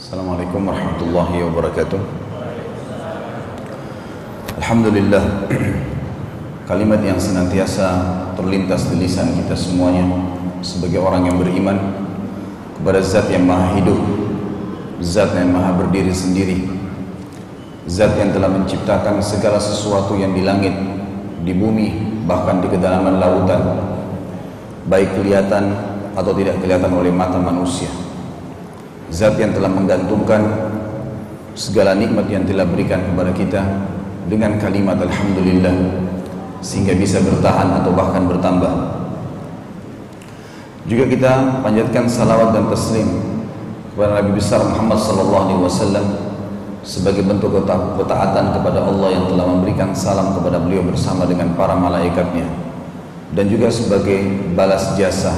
Assalamualaikum warahmatullahi wabarakatuh. Alhamdulillah, kalimat yang senantiasa terlintas di lisan kita semuanya sebagai orang yang beriman kepada Zat yang Maha Hidup, Zat yang Maha Berdiri Sendiri, Zat yang telah menciptakan segala sesuatu yang di langit, di bumi, bahkan di kedalaman lautan, baik kelihatan atau tidak kelihatan oleh mata manusia. Zat yang telah menggantungkan segala nikmat yang telah berikan kepada kita dengan kalimat Alhamdulillah sehingga bisa bertahan atau bahkan bertambah. Juga kita panjatkan salawat dan taslim kepada Nabi besar Muhammad SAW sebagai bentuk ketaatan kepada Allah yang telah memberikan salam kepada beliau bersama dengan para malaikatnya, dan juga sebagai balas jasa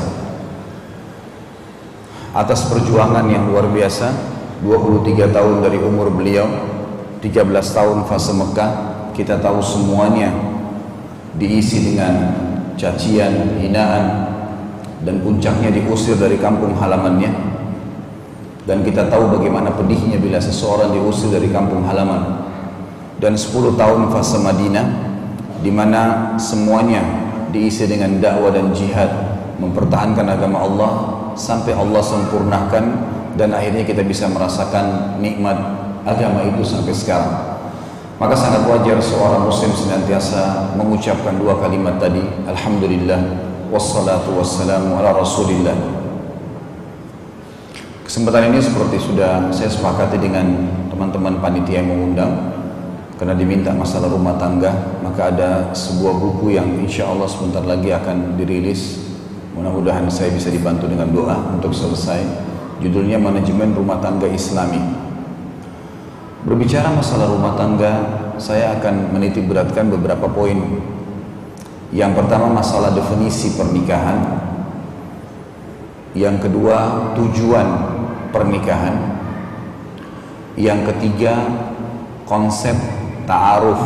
atas perjuangan yang luar biasa. 23 tahun dari umur beliau, 13 tahun fase Mekah, kita tahu semuanya diisi dengan cacian, hinaan, dan puncaknya diusir dari kampung halamannya. Dan kita tahu bagaimana pedihnya bila seseorang diusir dari kampung halaman. Dan 10 tahun fase Madinah, di mana semuanya diisi dengan dakwah dan jihad mempertahankan agama Allah sampai Allah sempurnakan, dan akhirnya kita bisa merasakan nikmat agama itu sampai sekarang. Maka sangat wajar seorang muslim senantiasa mengucapkan dua kalimat tadi, Alhamdulillah wassalatu wassalamu ala Rasulillah. Kesempatan ini seperti sudah saya sepakati dengan teman-teman panitia yang mengundang, karena diminta masalah rumah tangga, maka ada sebuah buku yang insya Allah sebentar lagi akan dirilis. Mudah-mudahan saya bisa dibantu dengan doa untuk selesai. Judulnya Manajemen Rumah Tangga Islami. Berbicara masalah rumah tangga, saya akan menitik beratkan beberapa poin. Yang pertama, masalah definisi pernikahan. Yang kedua, tujuan pernikahan. Yang ketiga, konsep ta'aruf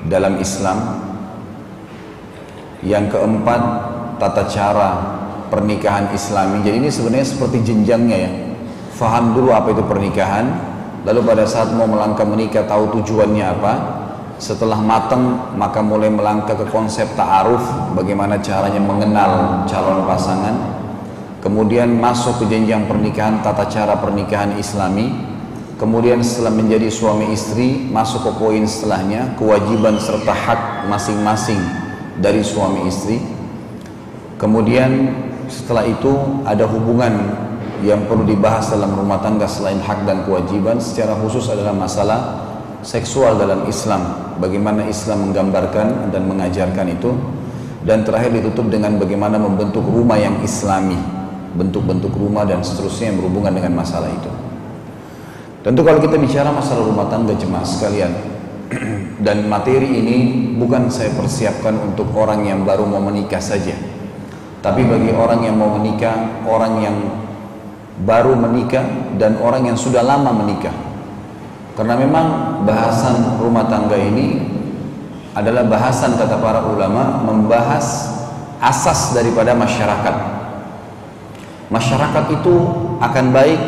dalam Islam. Yang keempat, tata cara pernikahan Islami. Jadi ini sebenarnya seperti jenjangnya ya. Faham dulu apa itu pernikahan, lalu pada saat mau melangkah menikah tahu tujuannya apa. Setelah matang maka mulai melangkah ke konsep ta'aruf, bagaimana caranya mengenal calon pasangan. Kemudian masuk ke jenjang pernikahan, tata cara pernikahan Islami. Kemudian setelah menjadi suami istri, masuk ke poin setelahnya, kewajiban serta hak masing-masing dari suami istri. Kemudian setelah itu ada hubungan yang perlu dibahas dalam rumah tangga selain hak dan kewajiban. Secara khusus adalah masalah seksual dalam Islam, bagaimana Islam menggambarkan dan mengajarkan itu. Dan terakhir ditutup dengan bagaimana membentuk rumah yang Islami, bentuk-bentuk rumah dan seterusnya yang berhubungan dengan masalah itu. Tentu kalau kita bicara masalah rumah tangga jemaah sekalian, dan materi ini bukan saya persiapkan untuk orang yang baru mau menikah saja, tapi bagi orang yang mau menikah, orang yang baru menikah, dan orang yang sudah lama menikah. Karena memang bahasan rumah tangga ini adalah bahasan, kata para ulama, membahas asas daripada masyarakat. Masyarakat itu akan baik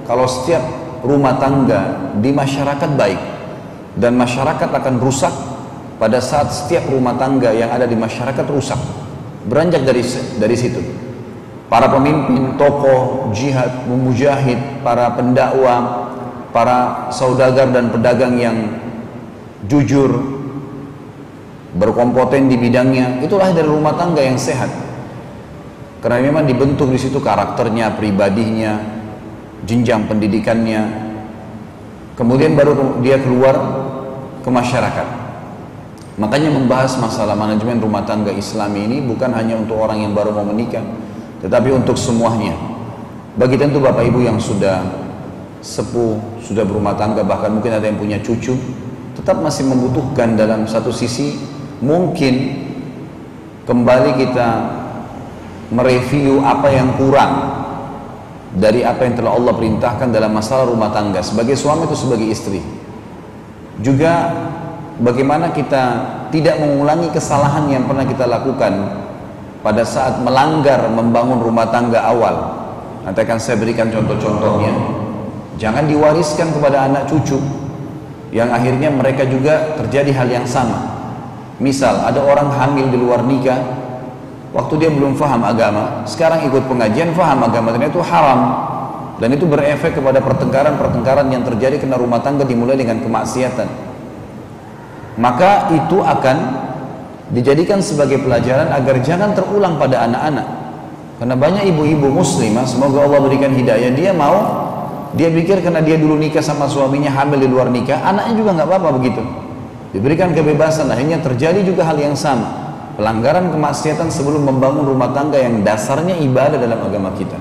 kalau setiap rumah tangga di masyarakat baik, dan masyarakat akan rusak pada saat setiap rumah tangga yang ada di masyarakat rusak. Beranjak dari situ. Para pemimpin, tokoh, jihad, mujahid, para pendakwah, para saudagar dan pedagang yang jujur, berkompeten di bidangnya, itulah dari rumah tangga yang sehat. Karena memang dibentuk di situ karakternya, pribadinya, jenjang pendidikannya. Kemudian baru dia keluar ke masyarakat. Makanya membahas masalah manajemen rumah tangga Islami ini bukan hanya untuk orang yang baru mau menikah, tetapi untuk semuanya. Bagi tentu bapak ibu yang sudah sepuh, sudah berumah tangga, bahkan mungkin ada yang punya cucu, tetap masih membutuhkan dalam satu sisi mungkin kembali kita mereview apa yang kurang dari apa yang telah Allah perintahkan dalam masalah rumah tangga, sebagai suami atau sebagai istri. Juga bagaimana kita tidak mengulangi kesalahan yang pernah kita lakukan pada saat melanggar membangun rumah tangga awal. Nanti akan saya berikan contoh-contohnya. Jangan diwariskan kepada anak cucu yang akhirnya mereka juga terjadi hal yang sama. Misal ada orang hamil di luar nikah, waktu dia belum faham agama, sekarang ikut pengajian faham agama, ternyata itu haram. Dan itu berefek kepada pertengkaran-pertengkaran yang terjadi karena rumah tangga dimulai dengan kemaksiatan. Maka itu akan dijadikan sebagai pelajaran agar jangan terulang pada anak-anak. Karena banyak ibu-ibu muslimah, semoga Allah berikan hidayah, dia pikir karena dia dulu nikah sama suaminya hamil di luar nikah, anaknya juga nggak apa-apa begitu. Diberikan kebebasan, akhirnya terjadi juga hal yang sama. Pelanggaran kemaksiatan sebelum membangun rumah tangga yang dasarnya ibadah dalam agama kita.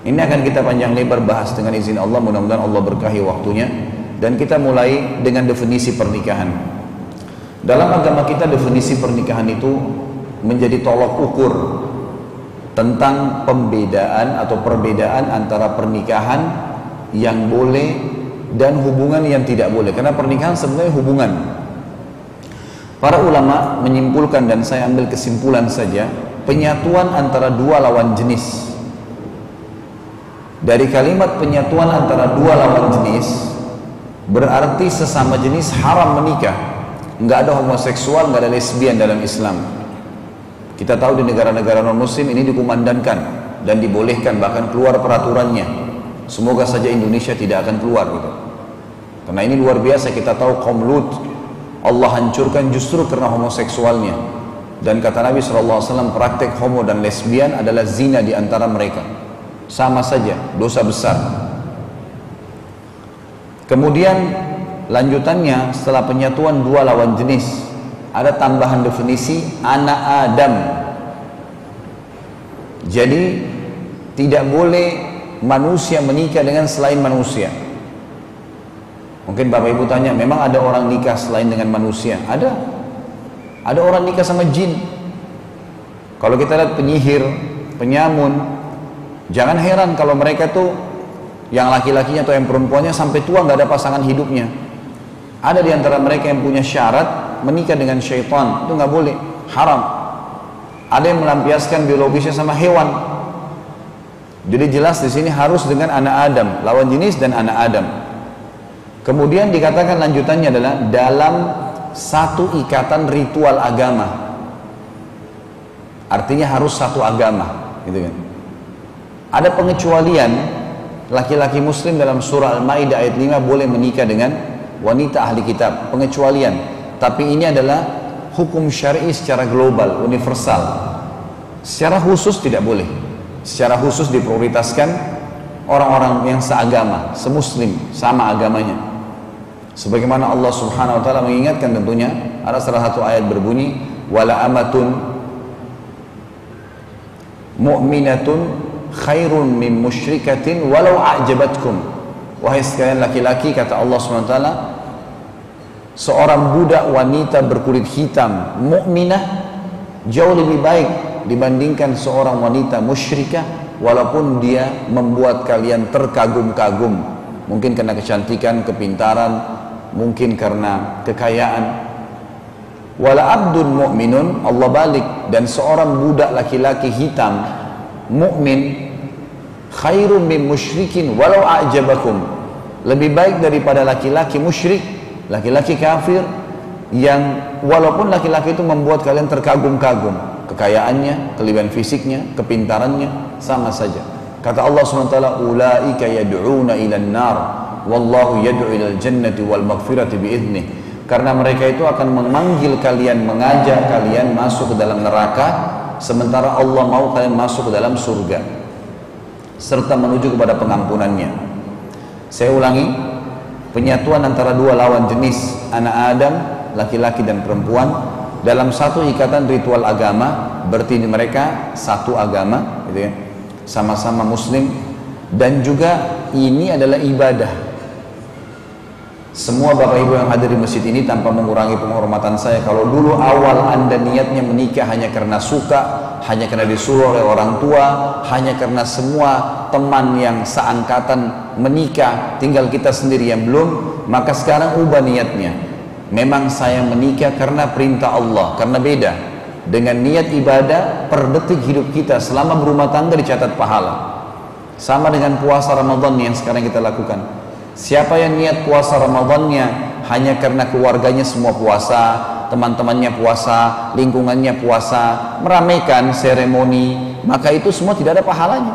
Ini akan kita panjang lebar bahas dengan izin Allah, mudah-mudahan Allah berkahi waktunya. Dan kita mulai dengan definisi pernikahan. Dalam agama kita definisi pernikahan itu menjadi tolok ukur tentang pembedaan atau perbedaan antara pernikahan yang boleh dan hubungan yang tidak boleh. Karena pernikahan sebenarnya hubungan. Para ulama menyimpulkan, dan saya ambil kesimpulan saja, penyatuan antara dua lawan jenis. Dari kalimat penyatuan antara dua lawan jenis berarti sesama jenis haram menikah. Nggak ada homoseksual, nggak ada lesbian dalam Islam. Kita tahu di negara-negara non muslim ini dikumandangkan dan dibolehkan, bahkan keluar peraturannya. Semoga saja Indonesia tidak akan keluar gitu. Karena ini luar biasa, kita tahu kaum Lut Allah hancurkan justru karena homoseksualnya. Dan kata Nabi SAW, praktek homo dan lesbian adalah zina di antara mereka. Sama saja, dosa besar. Kemudian lanjutannya setelah penyatuan dua lawan jenis, ada tambahan definisi anak Adam. Jadi tidak boleh manusia menikah dengan selain manusia. Mungkin Bapak Ibu tanya, memang ada orang nikah selain dengan manusia? Ada. Ada orang nikah sama jin. Kalau kita lihat penyihir, penyamun, jangan heran kalau mereka tuh yang laki-lakinya atau yang perempuannya sampai tua nggak ada pasangan hidupnya. Ada di antara mereka yang punya syarat menikah dengan syaitan, itu nggak boleh, haram. Ada yang melampiaskan biologisnya sama hewan. Jadi jelas di sini harus dengan anak Adam, lawan jenis dan anak Adam. Kemudian dikatakan lanjutannya adalah dalam satu ikatan ritual agama. Artinya harus satu agama, gitu kan. Ada pengecualian, laki-laki muslim dalam surah Al-Maidah ayat 5 boleh menikah dengan wanita ahli kitab, pengecualian. Tapi ini adalah hukum syar'i secara global, universal. Secara khusus tidak boleh. Secara khusus diprioritaskan orang-orang yang seagama, semuslim, sama agamanya. Sebagaimana Allah Subhanahu wa taala mengingatkan, tentunya ada salah satu ayat berbunyi wala amatun mu'minatun khairun min musyrikatin walau a'jabatkum. Wahai sekalian laki-laki, kata Allah Subhanahu wa taala, seorang budak wanita berkulit hitam mukminah jauh lebih baik dibandingkan seorang wanita musyrikah, walaupun dia membuat kalian terkagum-kagum, mungkin karena kecantikan, kepintaran, mungkin karena kekayaan. Wala abdun mu'minun, Allah balik, dan seorang budak laki-laki hitam mukmin khairun min musyrikin walau a'jabakum, lebih baik daripada laki-laki musyrik, laki-laki kafir yang walaupun laki-laki itu membuat kalian terkagum-kagum, kekayaannya, kelebihan fisiknya, kepintarannya, sama saja. Kata Allah SWT, ulaika yad'una ilan nar wallahu yad'u ilal jannati wal maghfirati bi'idnih. Karena mereka itu akan memanggil kalian, mengajak kalian masuk ke dalam neraka, sementara Allah mau kalian masuk ke dalam surga serta menuju kepada pengampunannya. Saya ulangi, penyatuan antara dua lawan jenis, anak Adam, laki-laki dan perempuan, dalam satu ikatan ritual agama, berarti mereka satu agama, gitu ya, sama-sama muslim, dan juga ini adalah ibadah. Semua Bapak Ibu yang hadir di masjid ini, tanpa mengurangi penghormatan saya, kalau dulu awal Anda niatnya menikah hanya karena suka, hanya karena disuruh oleh orang tua, hanya karena semua teman yang seangkatan menikah, tinggal kita sendiri yang belum, maka sekarang ubah niatnya. Memang saya menikah karena perintah Allah, karena beda dengan niat ibadah per detik hidup kita selama berumah tangga dicatat pahala. Sama dengan puasa Ramadan yang sekarang kita lakukan. Siapa yang niat puasa Ramadannya hanya karena keluarganya semua puasa, teman-temannya puasa, lingkungannya puasa, meramaikan seremoni, maka itu semua tidak ada pahalanya.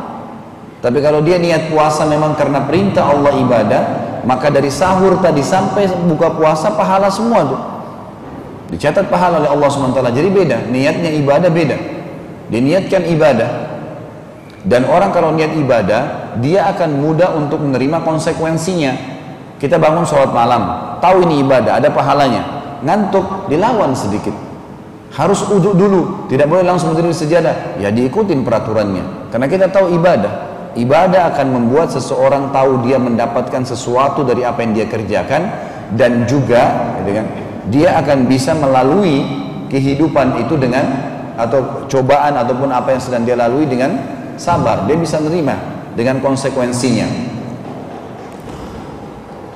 Tapi kalau dia niat puasa memang karena perintah Allah ibadah, maka dari sahur tadi sampai buka puasa pahala semua tuh. Dicatat pahala oleh Allah SWT. Jadi beda, niatnya ibadah beda. Diniatkan ibadah. Dan orang kalau niat ibadah, dia akan mudah untuk menerima konsekuensinya. Kita bangun sholat malam, tahu ini ibadah, ada pahalanya. Ngantuk, dilawan sedikit. Harus uduk dulu, tidak boleh langsung berdiri di sejadah. Ya diikutin peraturannya. Karena kita tahu ibadah. Ibadah akan membuat seseorang tahu dia mendapatkan sesuatu dari apa yang dia kerjakan. Dan juga, gitu kan, dia akan bisa melalui kehidupan itu dengan, atau cobaan ataupun apa yang sedang dia lalui dengan sabar, dia bisa menerima dengan konsekuensinya.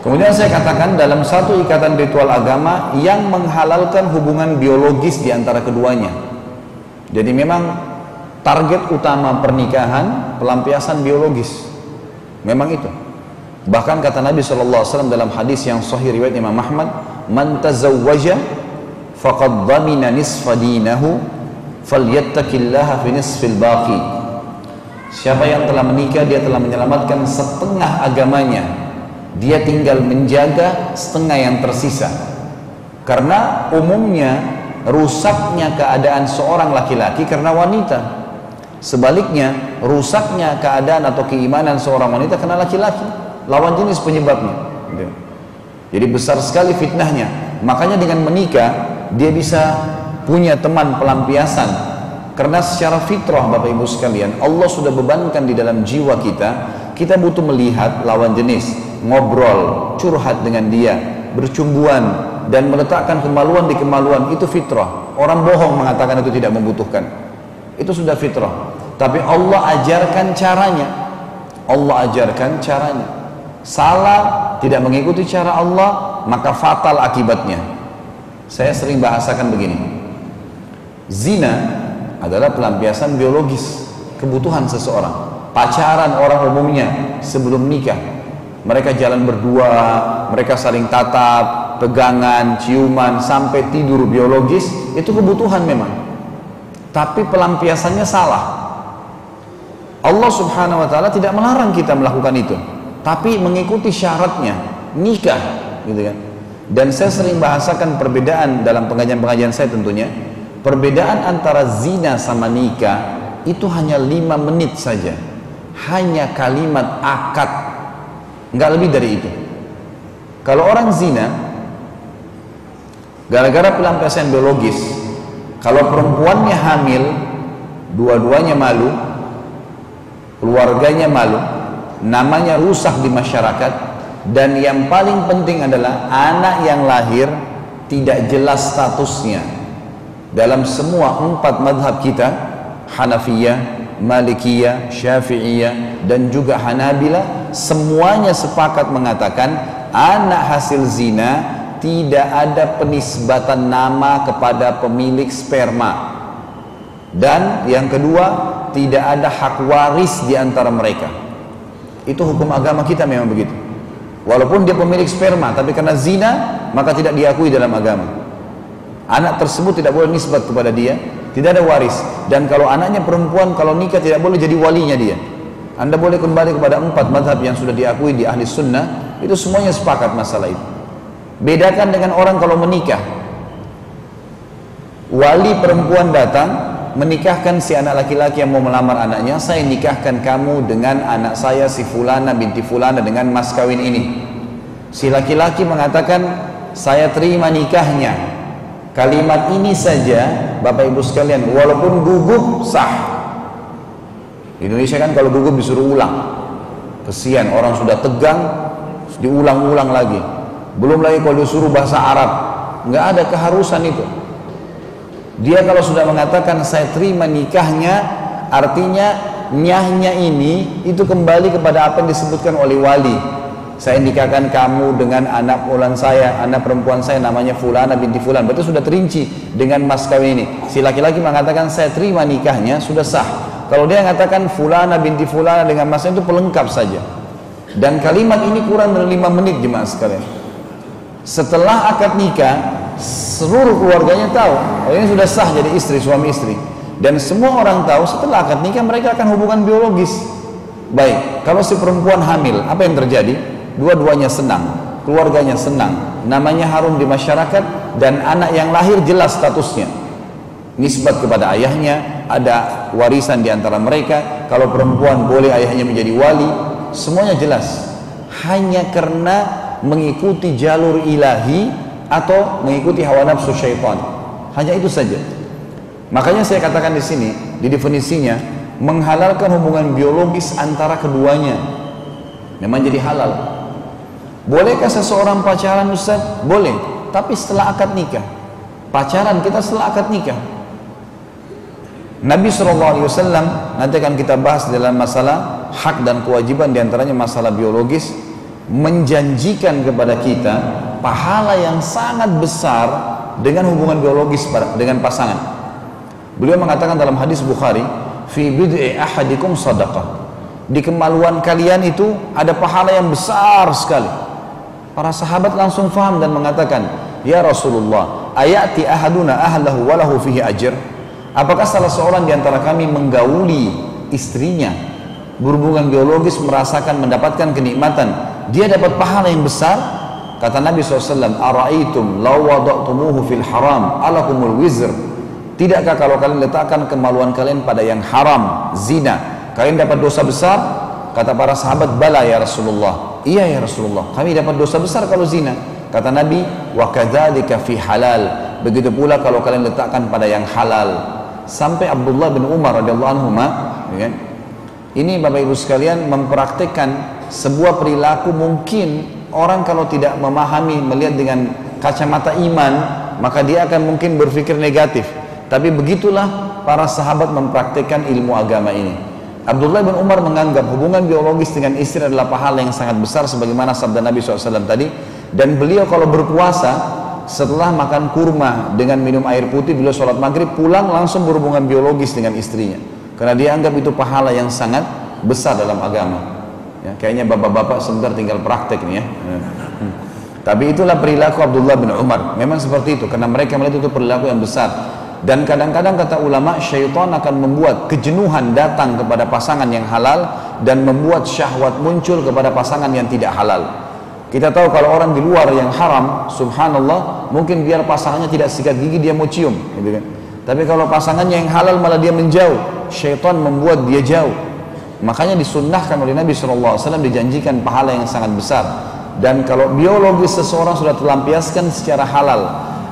Kemudian saya katakan dalam satu ikatan ritual agama yang menghalalkan hubungan biologis di antara keduanya. Jadi memang target utama pernikahan pelampiasan biologis. Memang itu. Bahkan kata Nabi SAW dalam hadis yang sahih riwayat Imam Ahmad, "Man tazawwaja faqad dhamina nisfa dinahu falyattaqillaha fi nisfil baqi." Siapa yang telah menikah, dia telah menyelamatkan setengah agamanya. Dia tinggal menjaga setengah yang tersisa. Karena umumnya rusaknya keadaan seorang laki-laki karena wanita. Sebaliknya, rusaknya keadaan atau keimanan seorang wanita karena laki-laki. Lawan jenis penyebabnya. Jadi besar sekali fitnahnya. Makanya dengan menikah, dia bisa punya teman pelampiasan. Karena secara fitrah Bapak Ibu sekalian, Allah sudah bebankan di dalam jiwa kita, kita butuh melihat lawan jenis, ngobrol, curhat dengan dia, bercumbuan, dan meletakkan kemaluan di kemaluan, itu fitrah. Orang bohong mengatakan itu tidak membutuhkan. Itu sudah fitrah. Tapi Allah ajarkan caranya. Allah ajarkan caranya. Salah, tidak mengikuti cara Allah, maka fatal akibatnya. Saya sering bahasakan begini. Zina adalah pelampiasan biologis kebutuhan seseorang. Pacaran orang umumnya sebelum nikah, mereka jalan berdua, mereka saling tatap, pegangan, ciuman, sampai tidur biologis, itu kebutuhan memang. Tapi pelampiasannya salah. Allah Subhanahu wa Ta'ala tidak melarang kita melakukan itu, tapi mengikuti syaratnya, nikah, gitu kan. Dan saya sering bahasakan perbedaan dalam pengajian-pengajian saya tentunya. Perbedaan antara zina sama nikah itu hanya 5 menit saja. Hanya kalimat akad, nggak lebih dari itu. Kalau orang zina, gara-gara pelampiasan biologis, kalau perempuannya hamil, dua-duanya malu, keluarganya malu, namanya rusak di masyarakat, dan yang paling penting adalah anak yang lahir tidak jelas statusnya. Dalam semua 4 madhab kita, Hanafiyah, Malikiyah, Syafi'iyah, dan juga Hanabilah, semuanya sepakat mengatakan anak hasil zina tidak ada penisbatan nama kepada pemilik sperma. Dan yang kedua, tidak ada hak waris di antara mereka. Itu hukum agama kita memang begitu. Walaupun dia pemilik sperma, tapi karena zina, maka tidak diakui dalam agama. Anak tersebut tidak boleh nisbat kepada dia, tidak ada waris. Dan kalau anaknya perempuan, kalau nikah tidak boleh jadi walinya dia. Anda boleh kembali kepada 4 madhab yang sudah diakui di ahli sunnah, itu semuanya sepakat masalah itu. Bedakan dengan orang kalau menikah, wali perempuan datang menikahkan si anak laki-laki yang mau melamar anaknya, saya nikahkan kamu dengan anak saya si fulana binti fulana dengan mas kawin ini. Si laki-laki mengatakan, saya terima nikahnya. Kalimat ini saja Bapak Ibu sekalian, walaupun gugup sah. Di Indonesia kan kalau gugup disuruh ulang, kesian orang sudah tegang, diulang-ulang lagi. Belum lagi kalau disuruh bahasa Arab, nggak ada keharusan itu. Dia kalau sudah mengatakan saya terima nikahnya, artinya nyahnya ini itu kembali kepada apa yang disebutkan oleh wali. Saya nikahkan kamu dengan anak fulan saya, anak perempuan saya namanya fulana binti fulan. Berarti sudah terinci dengan mas kawin ini. Si laki-laki mengatakan saya terima nikahnya, sudah sah. Kalau dia mengatakan fulana binti fulana dengan masnya itu pelengkap saja. Dan kalimat ini kurang dari 5 menit jemaah sekalian. Setelah akad nikah, seluruh keluarganya tahu oh ini sudah sah jadi istri, suami istri. Dan semua orang tahu setelah akad nikah mereka akan hubungan biologis. Baik, kalau si perempuan hamil, apa yang terjadi? Dua-duanya senang, keluarganya senang, namanya harum di masyarakat, dan anak yang lahir jelas statusnya. Nisbat kepada ayahnya, ada warisan di antara mereka. Kalau perempuan boleh ayahnya menjadi wali, semuanya jelas. Hanya karena mengikuti jalur ilahi atau mengikuti hawa nafsu syaitan. Hanya itu saja. Makanya saya katakan di sini, di definisinya, menghalalkan hubungan biologis antara keduanya memang jadi halal. Bolehkah seseorang pacaran Ustaz? Boleh, tapi setelah akad nikah. Pacaran kita setelah akad nikah. Nabi SAW, nanti akan kita bahas dalam masalah hak dan kewajiban, diantaranya masalah biologis, menjanjikan kepada kita pahala yang sangat besar dengan hubungan biologis dengan pasangan. Beliau mengatakan dalam hadis Bukhari, fi bid'i ahadikum sadaqah. Di kemaluan kalian itu ada pahala yang besar sekali. Para sahabat langsung faham dan mengatakan, ya Rasulullah, ayati ahaduna ahlahu walahu fihi ajr. Apakah salah seorang di antara kami menggauli istrinya, berhubungan biologis, merasakan mendapatkan kenikmatan, dia dapat pahala yang besar? Kata Nabi SAW, ara'aitum law wada'tumuhu fil haram alakumul wizr. Tidakkah kalau kalian letakkan kemaluan kalian pada yang haram, zina, kalian dapat dosa besar? Kata para sahabat, bala ya Rasulullah. Iya ya Rasulullah, kami dapat dosa besar kalau zina. Kata Nabi, wa kadzalika fi halal. Begitu pula kalau kalian letakkan pada yang halal. Sampai Abdullah bin Umar radhiyallahu anhu, ya, ini Bapak Ibu sekalian mempraktikkan sebuah perilaku mungkin orang kalau tidak memahami, melihat dengan kacamata iman, maka dia akan mungkin berpikir negatif. Tapi begitulah para sahabat mempraktikkan ilmu agama ini. Abdullah bin Umar menganggap hubungan biologis dengan istri adalah pahala yang sangat besar, sebagaimana sabda Nabi SAW tadi. Dan beliau kalau berpuasa, setelah makan kurma dengan minum air putih, beliau sholat maghrib, pulang langsung berhubungan biologis dengan istrinya. Karena dia anggap itu pahala yang sangat besar dalam agama. Ya, kayaknya bapak-bapak sebentar tinggal praktek nih ya. Tapi itulah perilaku Abdullah bin Umar. Memang seperti itu, karena mereka melihat itu perilaku yang besar. Dan kadang-kadang kata ulama, syaitan akan membuat kejenuhan datang kepada pasangan yang halal dan membuat syahwat muncul kepada pasangan yang tidak halal. Kita tahu kalau orang di luar yang haram, subhanallah, mungkin biar pasangannya tidak sikat gigi dia mau cium, gitu kan. Tapi kalau pasangannya yang halal malah dia menjauh, syaitan membuat dia jauh. Makanya disunnahkan oleh Nabi SAW, dijanjikan pahala yang sangat besar. Dan kalau biologis seseorang sudah terlampiaskan secara halal,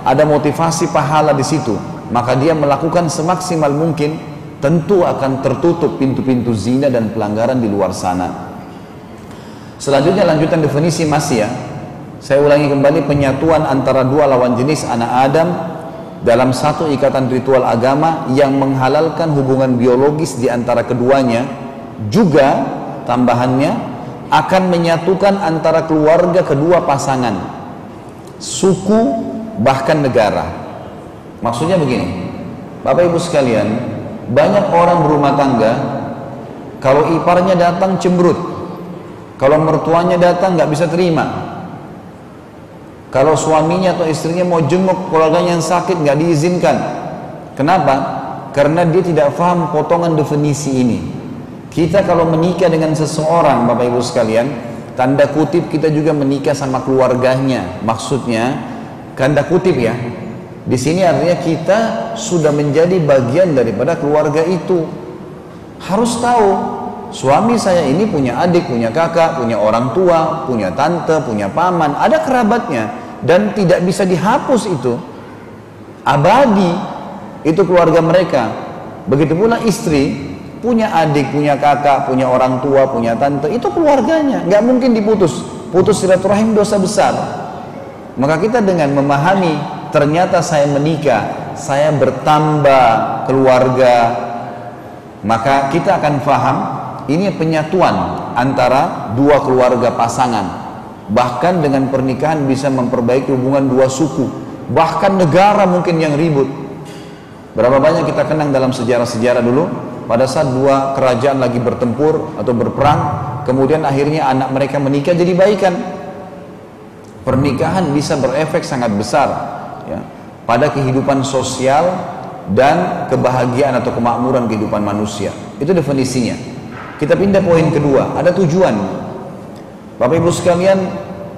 ada motivasi pahala di situ, maka dia melakukan semaksimal mungkin, tentu akan tertutup pintu-pintu zina dan pelanggaran di luar sana. Selanjutnya lanjutan definisi masih ya. Saya ulangi kembali, penyatuan antara dua lawan jenis anak Adam dalam satu ikatan ritual agama yang menghalalkan hubungan biologis di antara keduanya, juga tambahannya akan menyatukan antara keluarga kedua pasangan, suku, bahkan negara. Maksudnya begini, Bapak Ibu sekalian, banyak orang berumah tangga kalau iparnya datang cemberut, kalau mertuanya datang nggak bisa terima, kalau suaminya atau istrinya mau jenguk keluarganya yang sakit nggak diizinkan. Kenapa? Karena dia tidak paham potongan definisi ini. Kita kalau menikah dengan seseorang, Bapak Ibu sekalian, tanda kutip kita juga menikah sama keluarganya. Maksudnya tanda kutip ya. Di sini artinya kita sudah menjadi bagian daripada keluarga itu. Harus tahu, suami saya ini punya adik, punya kakak, punya orang tua, punya tante, punya paman, ada kerabatnya, dan tidak bisa dihapus itu. Abadi itu keluarga mereka. Begitu pula istri, punya adik, punya kakak, punya orang tua, punya tante, itu keluarganya, nggak mungkin diputus. Putus silaturahim dosa besar. Maka kita dengan memahami ternyata saya menikah, saya bertambah keluarga, maka kita akan paham ini penyatuan antara dua keluarga pasangan. Bahkan dengan pernikahan bisa memperbaiki hubungan dua suku, bahkan negara mungkin yang ribut. Berapa banyak kita kenang dalam sejarah-sejarah dulu, pada saat dua kerajaan lagi bertempur atau berperang, kemudian akhirnya anak mereka menikah jadi baikan. Pernikahan bisa berefek sangat besar ya, pada kehidupan sosial dan kebahagiaan atau kemakmuran kehidupan manusia. Itu definisinya. Kita pindah poin kedua, ada tujuan. Bapak Ibu sekalian,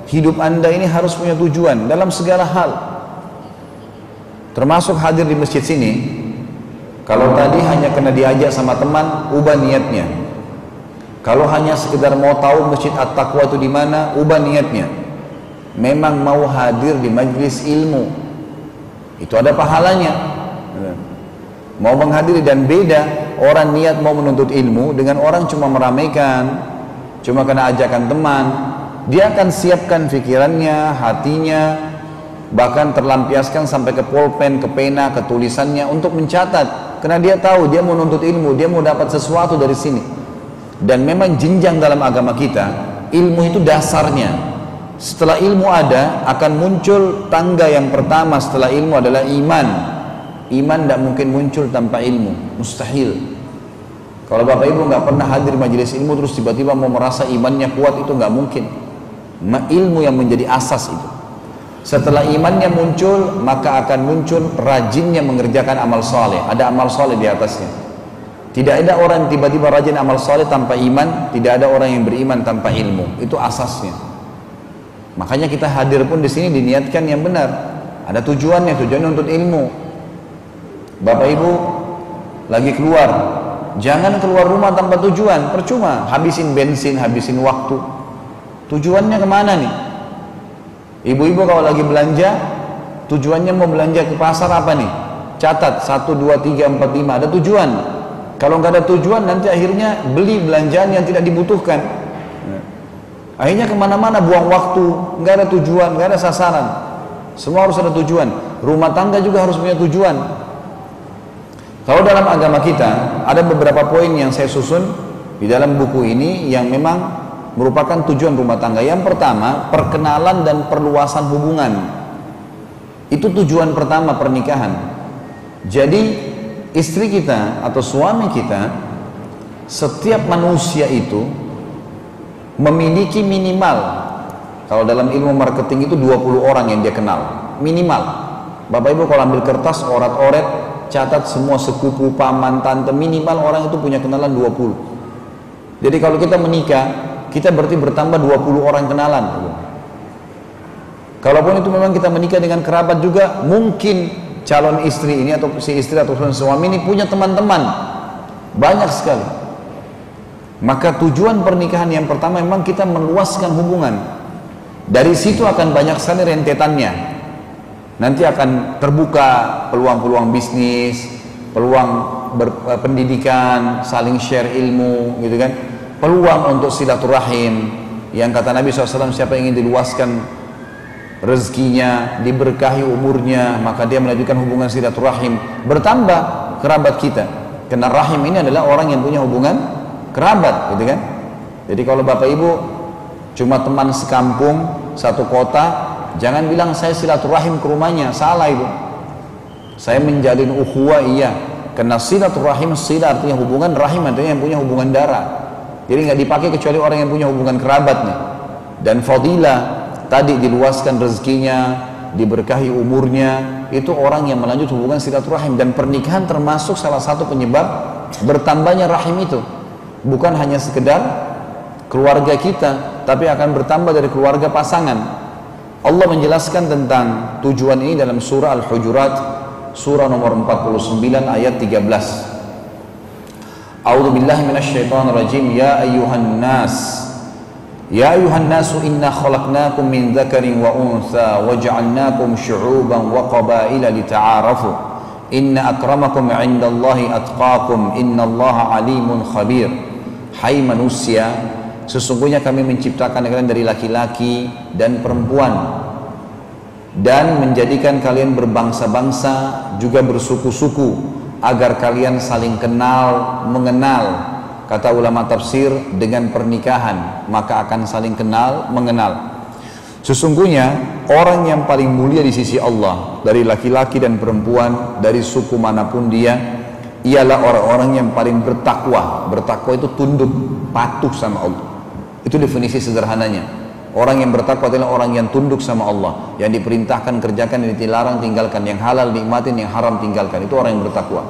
hidup Anda ini harus punya tujuan dalam segala hal. Termasuk hadir di masjid sini. Kalau tadi hanya kena diajak sama teman, ubah niatnya. Kalau hanya sekedar mau tahu masjid At-Taqwa itu di mana, ubah niatnya. Memang mau hadir di majlis ilmu, itu ada pahalanya. Mau menghadiri, dan beda orang niat mau menuntut ilmu dengan orang cuma meramaikan, cuma kena ajakan teman. Dia akan siapkan pikirannya, hatinya, bahkan terlampiaskan sampai ke pulpen, ke pena, ke tulisannya untuk mencatat. Karena dia tahu dia mau nuntut ilmu, dia mau dapat sesuatu dari sini. Dan memang jenjang dalam agama kita, ilmu itu dasarnya. Setelah ilmu ada, akan muncul tangga yang pertama setelah ilmu adalah iman. Iman tidak mungkin muncul tanpa ilmu, mustahil. Kalau Bapak Ibu nggak pernah hadir majelis ilmu terus tiba-tiba mau merasa imannya kuat, itu nggak mungkin. Ilmu yang menjadi asas itu. Setelah imannya muncul, maka akan muncul rajinnya mengerjakan amal soleh. Ada amal soleh di atasnya. Tidak ada orang yang tiba-tiba rajin amal soleh tanpa iman. Tidak ada orang yang beriman tanpa ilmu. Itu asasnya. Makanya kita hadir pun di sini diniatkan yang benar. Ada tujuannya untuk ilmu. Bapak Ibu lagi keluar, jangan keluar rumah tanpa tujuan. Percuma, habisin bensin, habisin waktu. Tujuannya kemana nih? Ibu-ibu kalau lagi belanja, tujuannya mau belanja ke pasar apa nih? Catat 1, 2, 3, 4, 5, ada tujuan. Kalau nggak ada tujuan, nanti akhirnya beli belanjaan yang tidak dibutuhkan. Akhirnya kemana-mana buang waktu, nggak ada tujuan, nggak ada sasaran. Semua harus ada tujuan. Rumah tangga juga harus punya tujuan. Kalau dalam agama kita, ada beberapa poin yang saya susun di dalam buku ini yang memang merupakan tujuan rumah tangga. Yang pertama, perkenalan dan perluasan hubungan. Itu tujuan pertama pernikahan. Jadi istri kita atau suami kita, setiap manusia itu memiliki minimal, kalau dalam ilmu marketing itu 20 orang yang dia kenal, minimal. Bapak Ibu kalau ambil kertas, orat-oret, catat semua sepupu, paman, tante, minimal orang itu punya kenalan 20. Jadi kalau kita menikah, kita berarti bertambah 20 orang kenalan. Kalaupun itu memang kita menikah dengan kerabat juga, mungkin calon istri ini atau si istri atau suami ini punya teman-teman banyak sekali. Maka tujuan pernikahan yang pertama memang kita meluaskan hubungan. Dari situ akan banyak sekali rentetannya. Nanti akan terbuka peluang-peluang bisnis, peluang pendidikan, saling share ilmu, gitu kan. Peluang untuk silaturahim, yang kata Nabi SAW, siapa yang ingin diluaskan rezekinya, diberkahi umurnya, maka dia melanjutkan hubungan silaturahim, bertambah kerabat kita. Karena rahim ini adalah orang yang punya hubungan kerabat, gitu kan. Jadi kalau Bapak Ibu cuma teman sekampung, satu kota, jangan bilang saya silaturahim ke rumahnya, salah itu. Saya menjalin ukhuwah, iya, karena silaturahim, sila artinya hubungan, rahim artinya yang punya hubungan darah. Jadi nggak dipakai kecuali orang yang punya hubungan kerabatnya. Dan fadilah tadi, diluaskan rezekinya, diberkahi umurnya, itu orang yang melanjut hubungan silaturahim. Dan pernikahan termasuk salah satu penyebab bertambahnya rahim itu. Bukan hanya sekedar keluarga kita, tapi akan bertambah dari keluarga pasangan. Allah menjelaskan tentang tujuan ini dalam surah Al-Hujurat, surah nomor 49 ayat 13. A'udzu billahi minasyaitonir rajim. Ya ayyuhan nas, ya ayyuhan nasu inna khalaqnakum min dzakarin wa untha waja'alnakum syu'uban wa qabaila lita'arafu inna akramakum 'indallahi atqakum innallaha alimun khabir. Hai manusia, sesungguhnya kami menciptakan kalian dari laki-laki dan perempuan dan menjadikan kalian berbangsa-bangsa juga bersuku-suku agar kalian saling kenal mengenal. Kata ulama tafsir, dengan pernikahan maka akan saling kenal mengenal. Sesungguhnya orang yang paling mulia di sisi Allah dari laki-laki dan perempuan, dari suku manapun dia, ialah orang-orang yang paling bertakwa. Bertakwa itu tunduk, patuh sama Allah. Itu definisi sederhananya. Orang yang bertakwa adalah orang yang tunduk sama Allah, yang diperintahkan kerjakan, yang dilarang tinggalkan, yang halal nikmatin, yang haram tinggalkan. Itu orang yang bertakwa.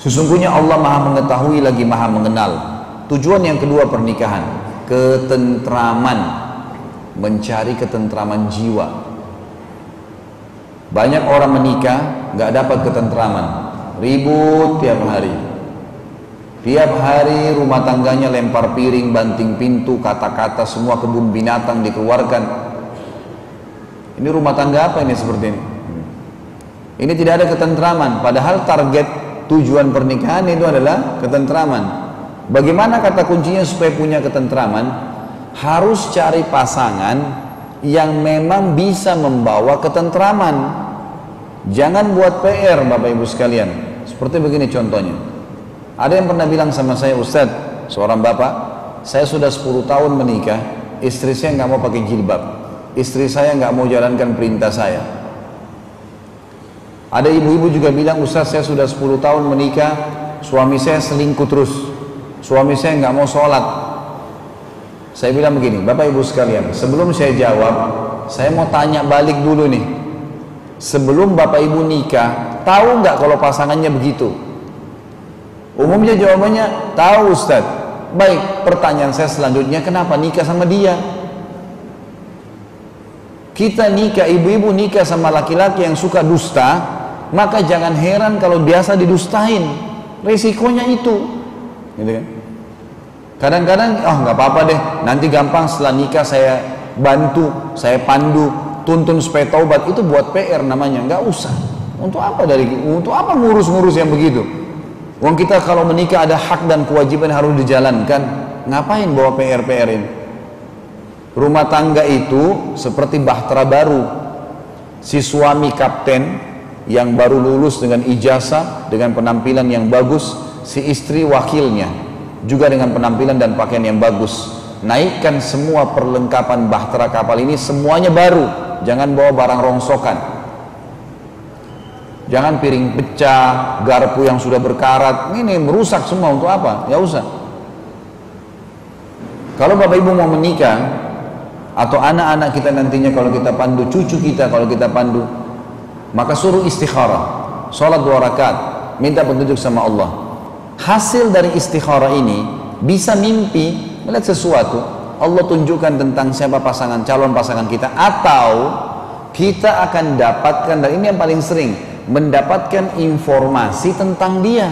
Sesungguhnya Allah Maha mengetahui lagi Maha mengenal. Tujuan yang kedua pernikahan, ketentraman, mencari ketentraman jiwa. Banyak orang menikah nggak dapat ketentraman, ribut tiap hari. Tiap hari rumah tangganya lempar piring, banting pintu, kata-kata, semua kebun binatang dikeluarkan. Ini rumah tangga apa ini seperti ini? Ini tidak ada ketentraman, padahal target tujuan pernikahan itu adalah ketentraman. Bagaimana kata kuncinya supaya punya ketentraman? Harus cari pasangan yang memang bisa membawa ketentraman. Jangan buat PR Bapak Ibu sekalian. Seperti begini contohnya. Ada yang pernah bilang sama saya, Ustaz, seorang bapak, saya sudah 10 tahun menikah, istri saya nggak mau pakai jilbab, istri saya nggak mau jalankan perintah saya. Ada ibu-ibu juga bilang, Ustaz, saya sudah 10 tahun menikah, suami saya selingkuh terus, suami saya nggak mau sholat. Saya bilang begini, Bapak Ibu sekalian, sebelum saya jawab, saya mau tanya balik dulu nih. Sebelum Bapak Ibu nikah, tahu nggak kalau pasangannya begitu? Umumnya jawabannya, tahu Ustaz. Baik, pertanyaan saya selanjutnya, kenapa nikah sama dia? Kita nikah, ibu-ibu nikah sama laki-laki yang suka dusta, maka jangan heran kalau biasa didustain. Resikonya itu, gitu kan? Kadang-kadang, oh nggak apa-apa deh, nanti gampang setelah nikah saya bantu, saya pandu, tuntun supaya taubat. Itu buat PR namanya, nggak usah. Untuk apa ngurus-ngurus yang begitu? Wong kita kalau menikah ada hak dan kewajiban harus dijalankan. Ngapain bawa PR-PR ini? Rumah tangga itu seperti bahtera baru. Si suami kapten yang baru lulus dengan ijazah, dengan penampilan yang bagus, si istri wakilnya juga dengan penampilan dan pakaian yang bagus. Naikkan semua perlengkapan bahtera kapal ini, semuanya baru. Jangan bawa barang rongsokan. Jangan piring pecah, garpu yang sudah berkarat, ini merusak semua. Untuk apa? Ya usah. Kalau Bapak Ibu mau menikah, atau anak-anak kita nantinya kalau kita pandu, cucu kita kalau kita pandu, maka suruh istikharah, sholat 2 rakaat, minta petunjuk sama Allah. Hasil dari istikharah ini bisa mimpi melihat sesuatu, Allah tunjukkan tentang siapa pasangan, calon pasangan kita, atau kita akan dapatkan, dan ini yang paling sering, mendapatkan informasi tentang dia.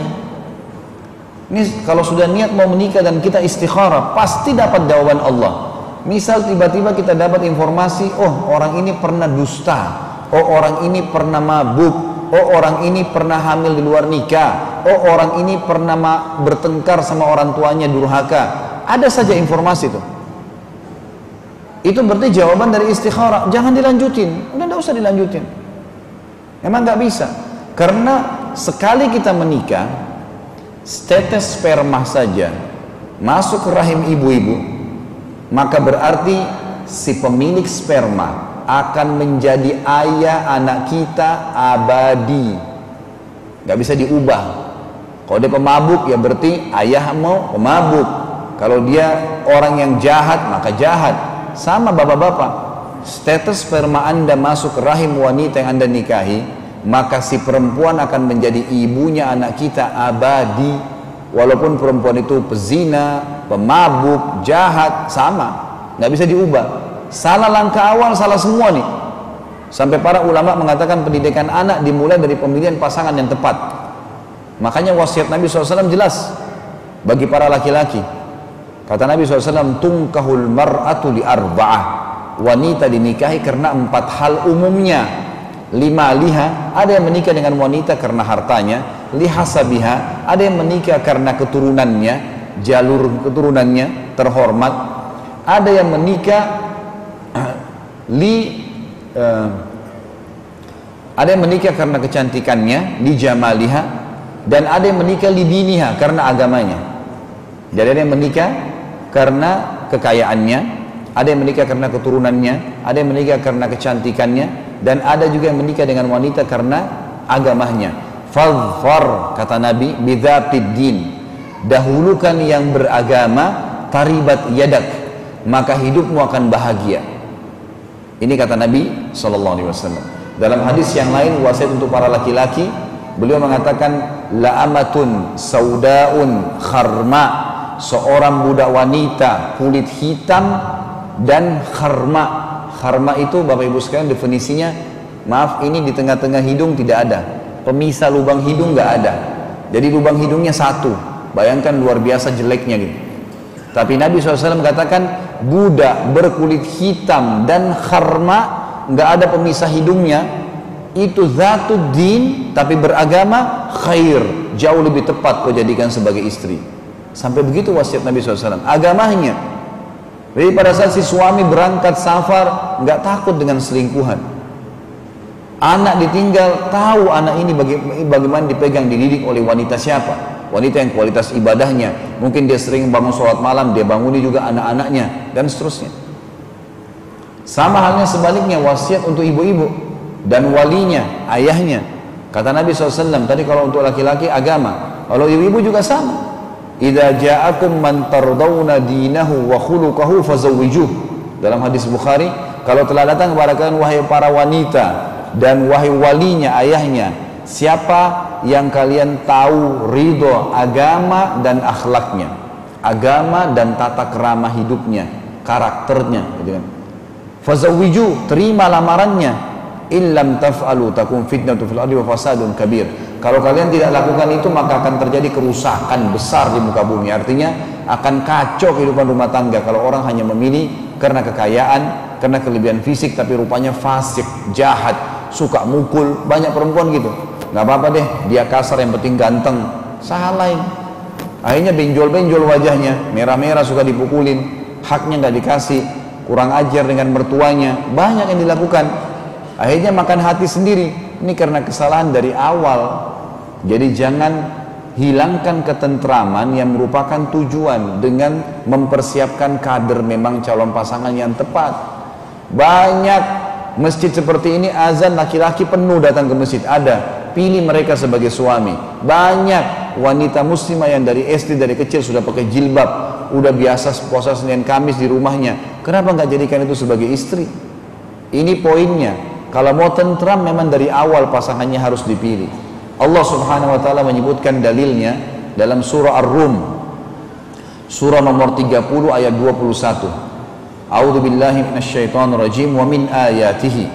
Ini kalau sudah niat mau menikah dan kita istikharah, pasti dapat jawaban Allah. Misal tiba-tiba kita dapat informasi, oh orang ini pernah dusta, oh orang ini pernah mabuk, oh orang ini pernah hamil di luar nikah, oh orang ini pernah bertengkar sama orang tuanya, durhaka. Ada saja informasi itu. Itu berarti jawaban dari istikharah. Jangan dilanjutin, udah nggak usah dilanjutin. Emang nggak bisa, karena sekali kita menikah, setetes sperma saja masuk ke rahim ibu-ibu, maka berarti si pemilik sperma akan menjadi ayah anak kita abadi, nggak bisa diubah. Kalau dia pemabuk, ya berarti ayah mau pemabuk. Kalau dia orang yang jahat, maka jahat. Sama bapak-bapak. Status sperma Anda masuk ke rahim wanita yang Anda nikahi, maka si perempuan akan menjadi ibunya anak kita abadi. Walaupun perempuan itu pezina, pemabuk, jahat, sama, nggak bisa diubah. Salah langkah awal, salah semua nih. Sampai para ulama mengatakan pendidikan anak dimulai dari pemilihan pasangan yang tepat. Makanya wasiat Nabi SAW jelas bagi para laki-laki. Kata Nabi SAW, tungkahul mar'atu li arba'ah. Wanita dinikahi karena 4 hal umumnya. 5 liha, ada yang menikah dengan wanita karena hartanya. Lihasabiha, ada yang menikah karena keturunannya, jalur keturunannya terhormat. Ada yang menikah ada yang menikah karena kecantikannya, li jamaliha, dan ada yang menikah li diniha, karena agamanya. Jadi ada yang menikah karena kekayaannya, ada yang menikah karena keturunannya, ada yang menikah karena kecantikannya, dan ada juga yang menikah dengan wanita karena agamanya. Fadhfar, kata Nabi, bidzatid din, dahulukan yang beragama, taribat yadak, maka hidupmu akan bahagia. Ini kata Nabi SAW. Dalam hadis yang lain, wasiat untuk para laki-laki, beliau mengatakan, la'amatun saudaun kharma, seorang budak wanita kulit hitam dan kharma. Kharma itu Bapak Ibu sekalian definisinya, maaf, ini di tengah-tengah hidung tidak ada, pemisah lubang hidung nggak ada, jadi lubang hidungnya satu. Bayangkan luar biasa jeleknya gitu. Tapi Nabi SAW katakan budak berkulit hitam dan kharma, nggak ada pemisah hidungnya, itu zatud din, tapi beragama, khair, jauh lebih tepat kau jadikan sebagai istri. Sampai begitu wasiat Nabi SAW. Agamanya, jadi pada saat si suami berangkat safar, nggak takut dengan selingkuhan. Anak ditinggal, tahu anak ini bagaimana dipegang, dididik oleh wanita siapa. Wanita yang kualitas ibadahnya, mungkin dia sering bangun sholat malam, dia banguni juga anak-anaknya, dan seterusnya. Sama halnya sebaliknya, wasiat untuk ibu-ibu dan walinya, ayahnya. Kata Nabi SAW, tadi kalau untuk laki-laki agama, kalau ibu-ibu juga sama. Idza ja'akum man tardawna dinahu wa khuluquhu fazawwijuh. Dalam hadis Bukhari, kalau telah datang kepada kalian wahai para wanita dan wahai walinya, ayahnya, siapa yang kalian tahu ridho agama dan akhlaknya, agama dan tata kerama hidupnya, karakternya, gitu kan. Fazawwiju, terima lamarannya. Illam taf'alu takun fitnatu fil ardi wa fasadun kabir. Kalau kalian tidak lakukan itu, maka akan terjadi kerusakan besar di muka bumi. Artinya akan kacau kehidupan rumah tangga kalau orang hanya memilih karena kekayaan, karena kelebihan fisik, tapi rupanya fasik, jahat, suka mukul. Banyak perempuan gitu. Nggak apa-apa deh, dia kasar, yang penting ganteng. Salah ini. Akhirnya benjol-benjol wajahnya, merah-merah, suka dipukulin, haknya nggak dikasih, kurang ajar dengan mertuanya, banyak yang dilakukan. Akhirnya makan hati sendiri. Ini karena kesalahan dari awal. Jadi jangan hilangkan ketentraman yang merupakan tujuan dengan mempersiapkan kader memang calon pasangan yang tepat. Banyak masjid seperti ini, azan laki-laki penuh datang ke masjid, ada. Pilih mereka sebagai suami. Banyak wanita muslimah yang dari SD, dari kecil sudah pakai jilbab, udah biasa puasa Senin Kamis di rumahnya. Kenapa nggak jadikan itu sebagai istri? Ini poinnya. Kalau mau tentram, memang dari awal pasangannya harus dipilih. Allah Subhanahu wa taala menyebutkan dalilnya dalam surah Ar-Rum, surah nomor 30 ayat 21. A'udzu billahi minasyaitonir rajim. Wa min ayatihi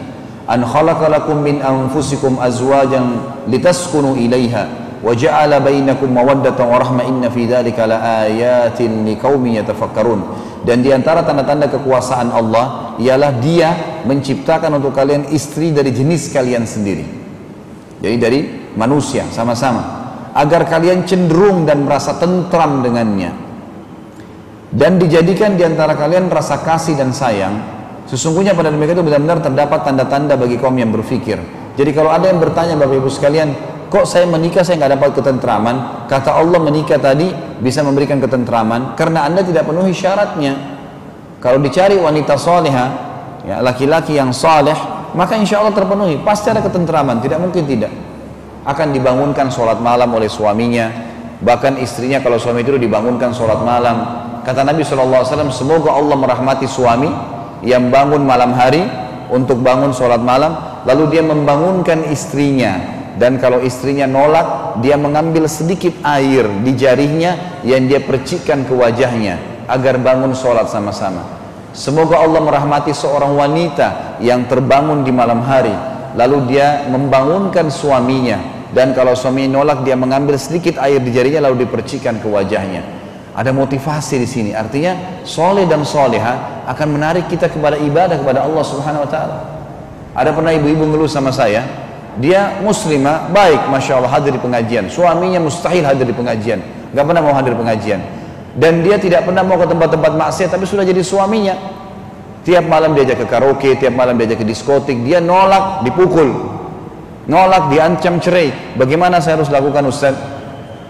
an khalaqa lakum min anfusikum azwajan litaskunu ilaiha wa ja'ala bainakum mawaddatan wa rahmah inna fi dzalika laayatin liqaumin yatafakkarun. Dan di antara tanda-tanda kekuasaan Allah ialah Dia menciptakan untuk kalian istri dari jenis kalian sendiri. Jadi dari manusia sama-sama, agar kalian cenderung dan merasa tentram dengannya. Dan dijadikan di antara kalian rasa kasih dan sayang. Sesungguhnya pada demikian itu benar-benar terdapat tanda-tanda bagi kaum yang berfikir. Jadi kalau ada yang bertanya, Bapak Ibu sekalian, kok saya menikah saya nggak dapat ketentraman? Kata Allah, menikah tadi bisa memberikan ketentraman karena Anda tidak penuhi syaratnya. Kalau dicari wanita soleha, ya, laki-laki yang soleh, maka insya Allah terpenuhi, pasti ada ketentraman, tidak mungkin tidak. Akan dibangunkan sholat malam oleh suaminya, bahkan istrinya kalau suami itu dibangunkan sholat malam. Kata Nabi SAW, semoga Allah merahmati suami yang bangun malam hari untuk bangun sholat malam, lalu dia membangunkan istrinya, dan kalau istrinya nolak, dia mengambil sedikit air di jarinya yang dia percikkan ke wajahnya agar bangun sholat sama-sama. Semoga Allah merahmati seorang wanita yang terbangun di malam hari, lalu dia membangunkan suaminya, dan kalau suami nolak, dia mengambil sedikit air di jarinya lalu dipercikkan ke wajahnya. Ada motivasi di sini, artinya soleh dan soleha akan menarik kita kepada ibadah kepada Allah Subhanahu Wa Taala. Ada pernah ibu-ibu ngeluh sama saya, dia muslimah, baik, masya Allah, hadir di pengajian, suaminya mustahil hadir di pengajian, nggak pernah mau hadir di pengajian, dan dia tidak pernah mau ke tempat-tempat maksiat, tapi sudah jadi suaminya. Tiap malam diajak ke karaoke, tiap malam diajak ke diskotik, dia nolak, dipukul, nolak, diancam cerai. Bagaimana saya harus lakukan, Ustaz?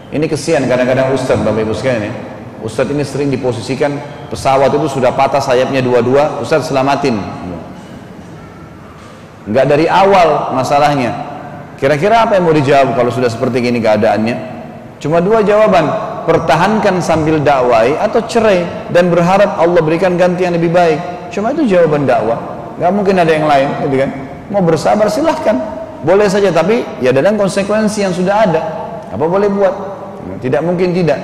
Ini kesian kadang-kadang Ustaz, Bapak Ibu sekalian ya. Ustaz ini sering diposisikan pesawat itu sudah patah sayapnya dua-dua, Ustaz selamatin. Enggak dari awal masalahnya. Kira-kira apa yang mau dijawab kalau sudah seperti gini keadaannya? Cuma dua jawaban, pertahankan sambil dakwai atau cerai dan berharap Allah berikan ganti yang lebih baik. Cuma itu jawaban dakwah, nggak mungkin ada yang lain, gitu kan? Mau bersabar silahkan, boleh saja, tapi ya dengan konsekuensi yang sudah ada. Apa boleh buat? Tidak mungkin tidak.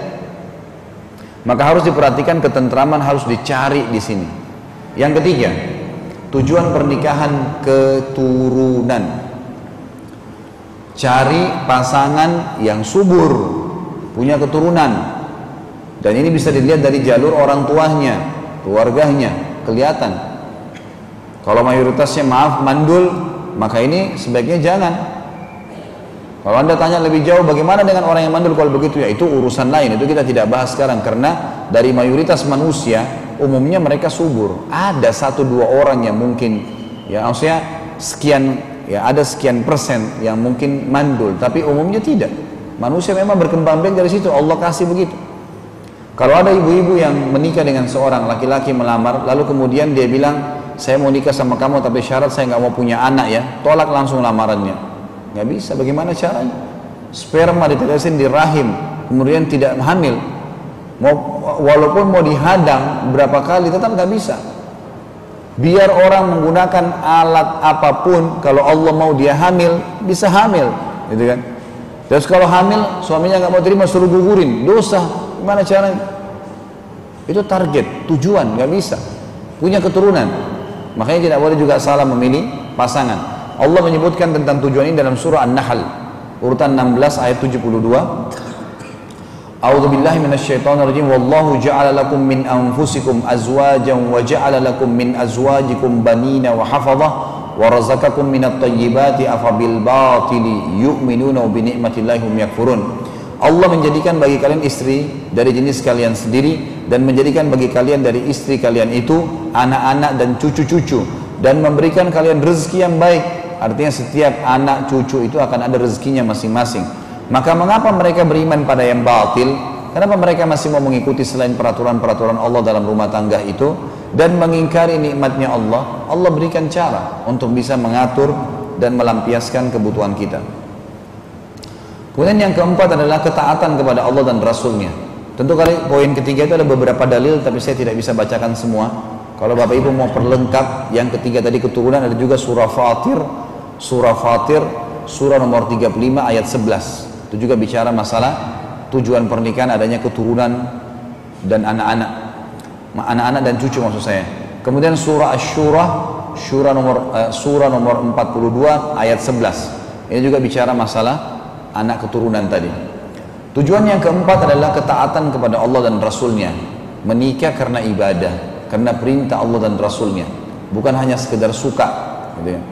Maka harus diperhatikan, ketentraman harus dicari di sini. Yang ketiga, tujuan pernikahan keturunan. Cari pasangan yang subur, punya keturunan, dan ini bisa dilihat dari jalur orang tuanya, keluarganya, kelihatan. Kalau mayoritasnya maaf mandul, maka ini sebaiknya jangan. Kalau anda tanya lebih jauh bagaimana dengan orang yang mandul kalau begitu, ya itu urusan lain, itu kita tidak bahas sekarang. Karena dari mayoritas manusia umumnya mereka subur. Ada 1-2 orang yang mungkin, ya maksudnya sekian, ya ada sekian persen yang mungkin mandul, tapi umumnya tidak. Manusia memang berkembang biak dari situ, Allah kasih begitu. Kalau ada ibu-ibu yang menikah dengan seorang laki-laki melamar, lalu kemudian dia bilang, saya mau nikah sama kamu tapi syarat saya nggak mau punya anak ya, tolak langsung lamarannya. Nggak bisa, bagaimana caranya? Sperma ditetesin di rahim, kemudian tidak hamil. Walaupun mau dihadang berapa kali tetap nggak bisa. Biar orang menggunakan alat apapun, kalau Allah mau dia hamil, bisa hamil, gitu kan? Terus kalau hamil, suaminya nggak mau terima, suruh gugurin, dosa. Gimana caranya? Itu target, tujuan, nggak bisa. Punya keturunan. Makanya tidak boleh juga salah memilih pasangan. Allah menyebutkan tentang tujuan ini dalam surah An-Nahl, urutan 16 ayat 72. A'udzu billahi minasyaitonir rajim. Wallahu ja'ala lakum min anfusikum azwajan wa ja'ala lakum min azwajikum banina wa hafadhah wa razaqakum minat thayyibati afabil batili yu'minuna bi ni'matillahi hum yakfurun. Allah menjadikan bagi kalian istri dari jenis kalian sendiri dan menjadikan bagi kalian dari istri kalian itu anak-anak dan cucu-cucu dan memberikan kalian rezeki yang baik. Artinya setiap anak cucu itu akan ada rezekinya masing-masing. Maka mengapa mereka beriman pada yang batil? Kenapa mereka masih mau mengikuti selain peraturan-peraturan Allah dalam rumah tangga itu dan mengingkari nikmatnya Allah? Allah berikan cara untuk bisa mengatur dan melampiaskan kebutuhan kita. Kemudian yang keempat adalah ketaatan kepada Allah dan Rasulnya. Tentu kali poin ketiga itu ada beberapa dalil, tapi saya tidak bisa bacakan semua. Kalau Bapak Ibu mau perlengkap, yang ketiga tadi keturunan, ada juga surah Fatir, surah nomor 35 ayat 11. Itu juga bicara masalah tujuan pernikahan adanya keturunan dan anak-anak dan cucu maksud saya. Kemudian surah Asy-Syura, surah nomor 42 ayat 11. Ini juga bicara masalah anak keturunan tadi. Tujuan yang keempat adalah ketaatan kepada Allah dan Rasulnya. Menikah karena ibadah, karena perintah Allah dan Rasulnya, bukan hanya sekedar suka, gitu ya.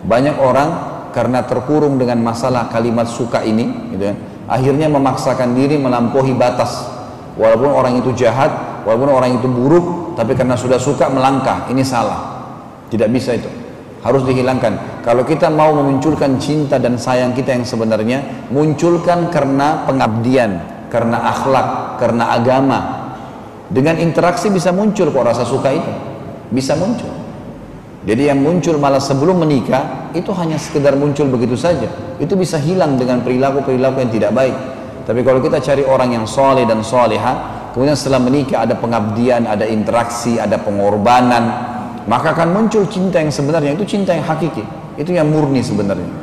Banyak orang karena terkurung dengan masalah kalimat suka ini, gitu ya, akhirnya memaksakan diri melampaui batas. Walaupun orang itu jahat, walaupun orang itu buruk, tapi karena sudah suka melangkah. Ini salah, tidak bisa itu, harus dihilangkan. Kalau kita mau memunculkan cinta dan sayang kita yang sebenarnya, munculkan karena pengabdian, karena akhlak, karena agama. Dengan interaksi bisa muncul kok rasa suka itu, bisa muncul. Jadi yang muncul malah sebelum menikah itu hanya sekedar muncul begitu saja, itu bisa hilang dengan perilaku-perilaku yang tidak baik. Tapi kalau kita cari orang yang soleh dan soleha, kemudian setelah menikah ada pengabdian, ada interaksi, ada pengorbanan, maka akan muncul cinta yang sebenarnya, itu cinta yang hakiki, itu yang murni sebenarnya.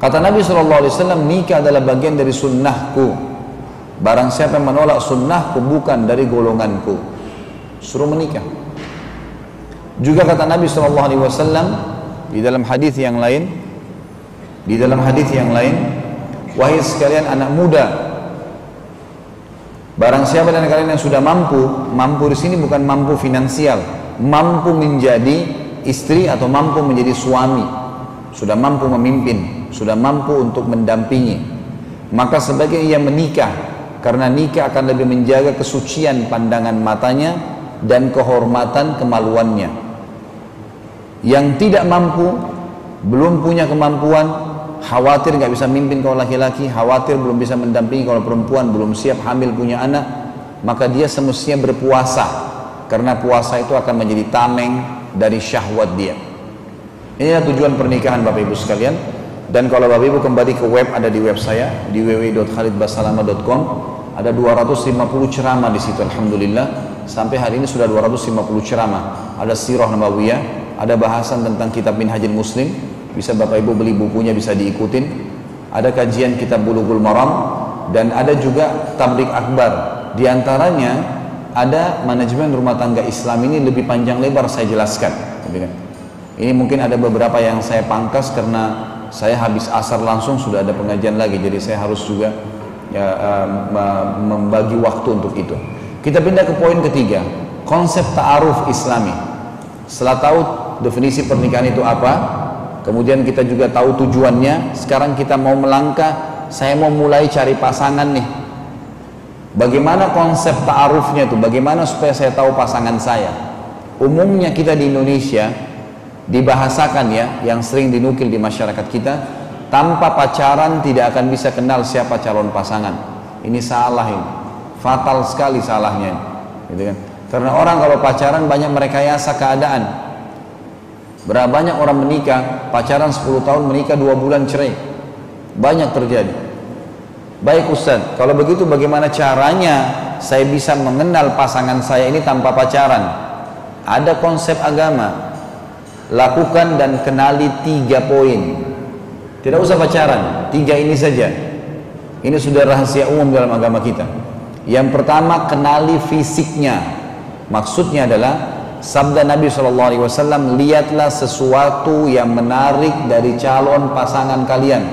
Kata Nabi SAW, nikah adalah bagian dari sunnahku. Barang siapa yang menolak sunnahku, bukan dari golonganku, suruh menikah. Juga kata Nabi SAW di dalam hadis yang lain, wahai sekalian anak muda, barang siapa dari kalian yang sudah mampu di sini bukan mampu finansial, mampu menjadi istri atau mampu menjadi suami, sudah mampu memimpin, sudah mampu untuk mendampingi, maka sebaiknya ia menikah, karena nikah akan lebih menjaga kesucian pandangan matanya dan kehormatan kemaluannya. Yang tidak mampu, belum punya kemampuan, khawatir nggak bisa mimpin kalau laki-laki, khawatir belum bisa mendampingi kalau perempuan, belum siap hamil punya anak, maka dia semestinya berpuasa, karena puasa itu akan menjadi tameng dari syahwat dia. Inilah tujuan pernikahan Bapak Ibu sekalian. Dan kalau Bapak Ibu kembali ke web, ada di web saya di www.khalidbasalama.com, ada 250 ceramah di situ, alhamdulillah. Sampai hari ini sudah 250 ceramah. Ada sirah nabawiyah, ada bahasan tentang kitab Minhajul Muslim, bisa Bapak Ibu beli bukunya, bisa diikutin. Ada kajian kitab Bulughul Maram, dan ada juga tabligh akbar. Di antaranya ada manajemen rumah tangga Islam, ini lebih panjang lebar saya jelaskan. Ini mungkin ada beberapa yang saya pangkas karena saya habis asar langsung sudah ada pengajian lagi, jadi saya harus juga membagi waktu untuk itu. Kita pindah ke poin ketiga, konsep ta'aruf Islami. Setelah tahu definisi pernikahan itu apa, kemudian kita juga tahu tujuannya, sekarang kita mau melangkah, saya mau mulai cari pasangan nih. Bagaimana konsep ta'arufnya itu, bagaimana supaya saya tahu pasangan saya. Umumnya kita di Indonesia dibahasakan ya, yang sering dinukil di masyarakat kita, tanpa pacaran tidak akan bisa kenal siapa calon pasangan. Ini salah, ini fatal sekali salahnya, gitu kan? Karena orang kalau pacaran banyak merekayasa keadaan. Berapa banyak orang menikah, pacaran 10 tahun, menikah 2 bulan cerai, banyak terjadi. Baik Ustaz, kalau begitu bagaimana caranya saya bisa mengenal pasangan saya ini tanpa pacaran? Ada konsep agama, lakukan dan kenali 3 poin. Tidak usah pacaran, 3 ini saja. Ini sudah rahasia umum dalam agama kita. Yang pertama, kenali fisiknya. Maksudnya adalah sabda Nabi SAW, lihatlah sesuatu yang menarik dari calon pasangan kalian.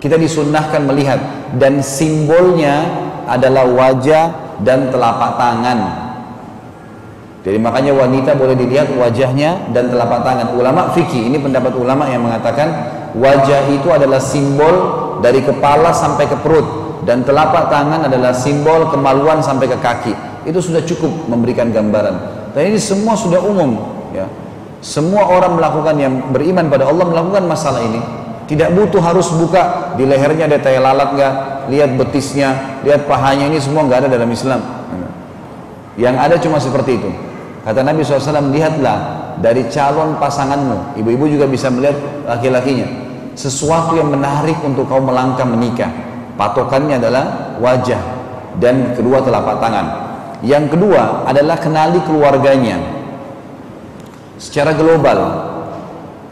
Kita disunnahkan melihat, dan simbolnya adalah wajah dan telapak tangan. Jadi makanya wanita boleh dilihat wajahnya dan telapak tangan. Ulama fikih, ini pendapat ulama yang mengatakan wajah itu adalah simbol dari kepala sampai ke perut, dan telapak tangan adalah simbol kemaluan sampai ke kaki. Itu sudah cukup memberikan gambaran. Dan ini semua sudah umum ya. Semua orang melakukan, yang beriman pada Allah melakukan masalah ini. Tidak butuh harus buka di lehernya ada tai lalat nggak, lihat betisnya, lihat pahanya, ini semua nggak ada dalam Islam. Yang ada cuma seperti itu. Kata Nabi SAW, lihatlah dari calon pasanganmu. Ibu-ibu juga bisa melihat laki-lakinya. Sesuatu yang menarik untuk kau melangkah menikah. Patokannya adalah wajah dan kedua telapak tangan. Yang kedua adalah kenali keluarganya. Secara global,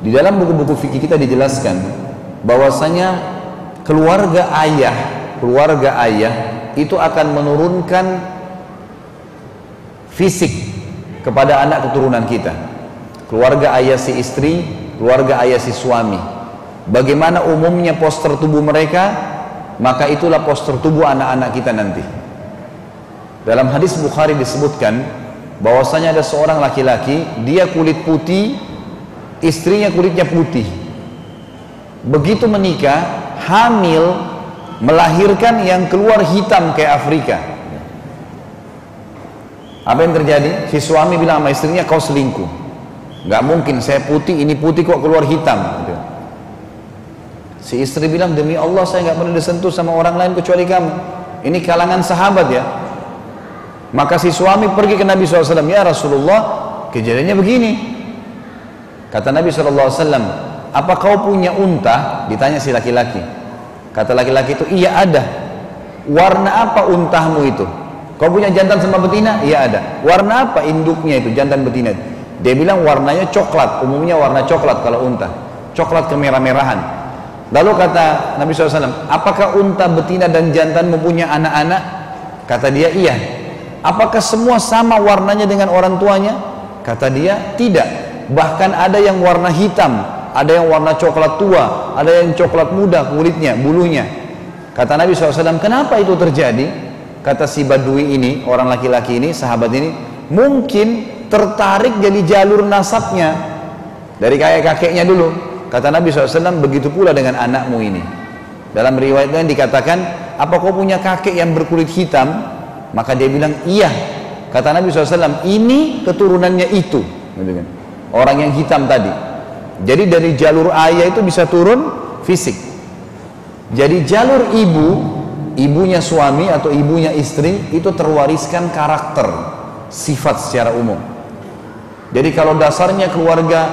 di dalam buku-buku fikih kita dijelaskan bahwasanya keluarga ayah itu akan menurunkan fisik kepada anak keturunan kita. Keluarga ayah si istri, keluarga ayah si suami. Bagaimana umumnya poster tubuh mereka, maka itulah poster tubuh anak-anak kita nanti. Dalam hadis Bukhari disebutkan bahwasanya ada seorang laki-laki, dia kulit putih, istrinya kulitnya putih. Begitu menikah, hamil, melahirkan yang keluar hitam kayak Afrika. Apa yang terjadi? Si suami bilang sama istrinya, kau selingkuh. Gak mungkin, saya putih, ini putih kok keluar hitam. Si istri bilang, demi Allah saya gak pernah disentuh sama orang lain kecuali kamu. Ini kalangan sahabat ya. Maka si suami pergi ke Nabi SAW, ya Rasulullah, kejadiannya begini. Kata Nabi SAW, apa kau punya unta? Ditanya si laki-laki. Kata laki-laki itu, iya ada. Warna apa untahmu itu? Kau punya jantan sama betina? Iya ada. Warna apa induknya itu, jantan betina? Dia bilang warnanya coklat, umumnya warna coklat kalau unta. Coklat kemerah-merahan. Lalu kata Nabi SAW, apakah unta betina dan jantan mempunyai anak-anak? Kata dia, iya. Apakah semua sama warnanya dengan orang tuanya? Kata dia, tidak. Bahkan ada yang warna hitam, ada yang warna coklat tua, ada yang coklat muda kulitnya, bulunya. Kata Nabi SAW, kenapa itu terjadi? Kata si badui ini, orang laki-laki ini, sahabat ini, mungkin tertarik jadi jalur nasabnya dari kakek-kakeknya dulu. Kata Nabi SAW, begitu pula dengan anakmu ini. Dalam riwayat lain dikatakan, apa kau punya kakek yang berkulit hitam? Maka dia bilang, iya. Kata Nabi SAW, ini keturunannya itu. Orang yang hitam tadi. Jadi dari jalur ayah itu bisa turun fisik. Jadi jalur ibu, ibunya suami atau ibunya istri, itu terwariskan karakter, sifat secara umum. Jadi kalau dasarnya keluarga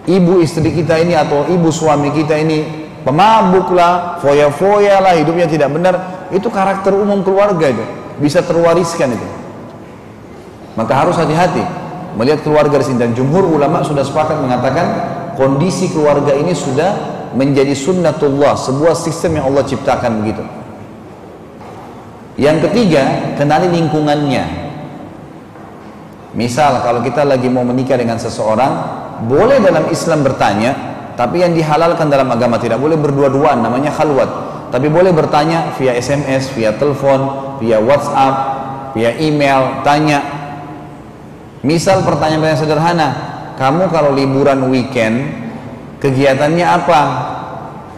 ibu istri kita ini atau ibu suami kita ini pemabuk lah, foya-foya lah, hidupnya tidak benar, itu karakter umum keluarga itu, bisa terwariskan itu. Maka harus hati-hati melihat keluarga di sini, dan jumhur ulama sudah sepakat mengatakan kondisi keluarga ini sudah menjadi sunnatullah, sebuah sistem yang Allah ciptakan begitu. Yang ketiga, kenali lingkungannya. Misal kalau kita lagi mau menikah dengan seseorang, boleh dalam Islam bertanya, tapi yang dihalalkan dalam agama tidak boleh berdua-duaan, namanya khalwat. Tapi boleh bertanya via SMS, via telepon, via WhatsApp, via email, tanya. Misal pertanyaan-pertanyaan sederhana, kamu kalau liburan weekend kegiatannya apa?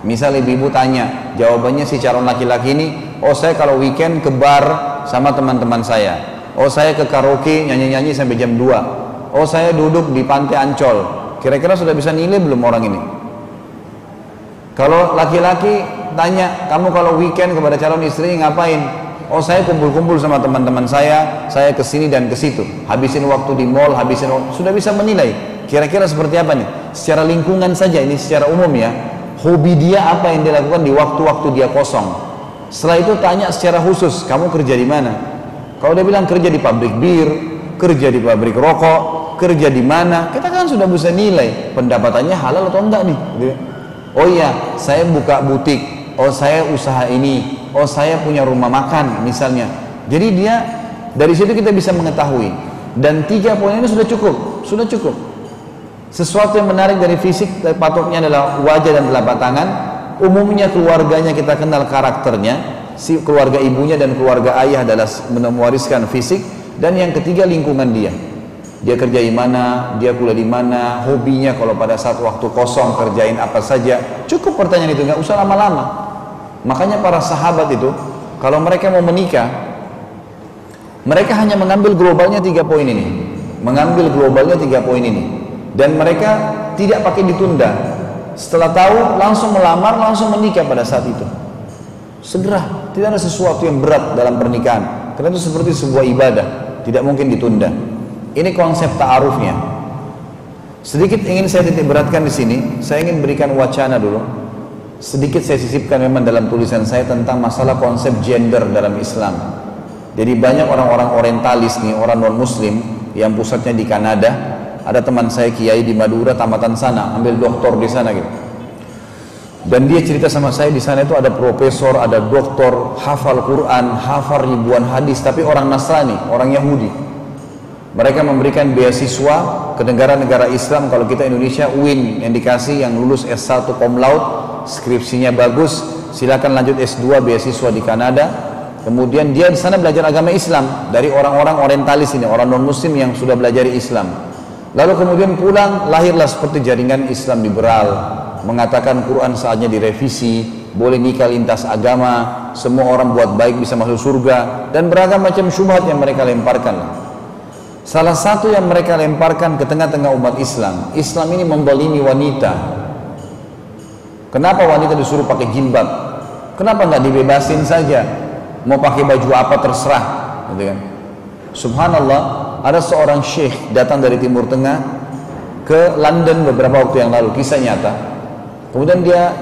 Misal ibu-ibu tanya, jawabannya si calon laki-laki ini, oh saya kalau weekend ke bar sama teman-teman saya, oh saya ke karaoke nyanyi-nyanyi sampai jam 2, oh saya duduk di pantai Ancol. Kira-kira sudah bisa nilai belum orang ini? Kalau laki-laki tanya, kamu kalau weekend kepada calon istri ngapain? Oh saya kumpul-kumpul sama teman-teman saya kesini dan ke situ, habisin waktu di mall, habisin waktu. Sudah bisa menilai kira-kira seperti apa nih, secara lingkungan saja, ini secara umum ya, hobi dia apa yang dia lakukan di waktu-waktu dia kosong. Setelah itu tanya secara khusus, kamu kerja di mana? Kalau dia bilang kerja di pabrik bir, kerja di pabrik rokok, kerja di mana, kita kan sudah bisa nilai pendapatannya halal atau enggak nih. Oh iya, saya buka butik, oh saya usaha ini, oh saya punya rumah makan misalnya. Jadi dia, dari situ kita bisa mengetahui. Dan 3 poin ini sudah cukup, sudah cukup. Sesuatu yang menarik dari fisik, patoknya adalah wajah dan telapak tangan. Umumnya keluarganya kita kenal karakternya, si keluarga ibunya dan keluarga ayah adalah mewariskan fisik. Dan yang ketiga lingkungan dia kerja di mana, dia kuliah di mana, hobinya kalau pada saat waktu kosong kerjain apa saja. Cukup pertanyaan itu, nggak usah lama-lama. Makanya para sahabat itu kalau mereka mau menikah, mereka hanya mengambil globalnya 3 poin ini, mengambil globalnya 3 poin ini. Dan mereka tidak pakai ditunda. Setelah tahu langsung melamar, langsung menikah pada saat itu. Segera, tidak ada sesuatu yang berat dalam pernikahan. Karena itu seperti sebuah ibadah, tidak mungkin ditunda. Ini konsep ta'arufnya. Sedikit ingin saya titik beratkan di sini. Saya ingin berikan wacana dulu. Sedikit saya sisipkan memang dalam tulisan saya tentang masalah konsep gender dalam Islam. Jadi banyak orang-orang orientalis nih, orang non-muslim yang pusatnya di Kanada. Ada teman saya kiai di Madura, tamatan sana, ambil doktor di sana gitu. Dan dia cerita sama saya, di sana itu ada profesor, ada doktor, hafal Quran, hafal ribuan hadis, tapi orang Nasrani, orang Yahudi. Mereka memberikan beasiswa ke negara-negara Islam. Kalau kita Indonesia UIN yang dikasih, yang lulus S1 cum laude, skripsinya bagus, silakan lanjut S2 beasiswa di Kanada. Kemudian dia di sana belajar agama Islam dari orang-orang orientalis ini, orang non-muslim yang sudah belajar Islam. Lalu kemudian pulang, lahirlah seperti jaringan Islam liberal, mengatakan Quran saatnya direvisi, boleh nikah lintas agama, semua orang buat baik bisa masuk surga, dan beragam macam syubhat yang mereka lemparkan. Salah satu yang mereka lemparkan ke tengah-tengah umat Islam, Islam ini membalimi wanita. Kenapa wanita disuruh pakai jilbab? Kenapa nggak dibebasin saja? Mau pakai baju apa terserah, gitu kan? Subhanallah, ada seorang syekh datang dari Timur Tengah ke London beberapa waktu yang lalu, kisah nyata. Kemudian dia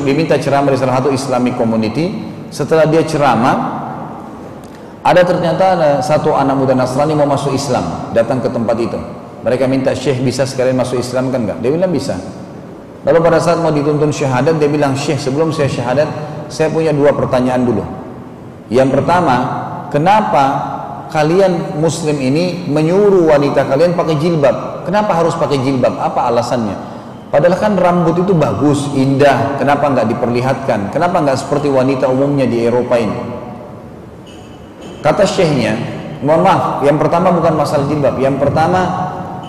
diminta ceramah di salah satu Islamic community. Setelah dia ceramah, ternyata ada satu anak muda Nasrani mau masuk Islam, datang ke tempat itu. Mereka minta, syekh bisa sekalian masuk Islam kan enggak? Dia bilang bisa. Lalu pada saat mau dituntun syahadat, dia bilang, syekh sebelum saya syahadat, saya punya 2 pertanyaan dulu. Yang pertama, kenapa kalian muslim ini menyuruh wanita kalian pakai jilbab? Kenapa harus pakai jilbab? Apa alasannya? Padahal kan rambut itu bagus, indah, kenapa nggak diperlihatkan? Kenapa nggak seperti wanita umumnya di Eropa ini? Kata syekhnya, mohon maaf, yang pertama bukan masalah jilbab. Yang pertama,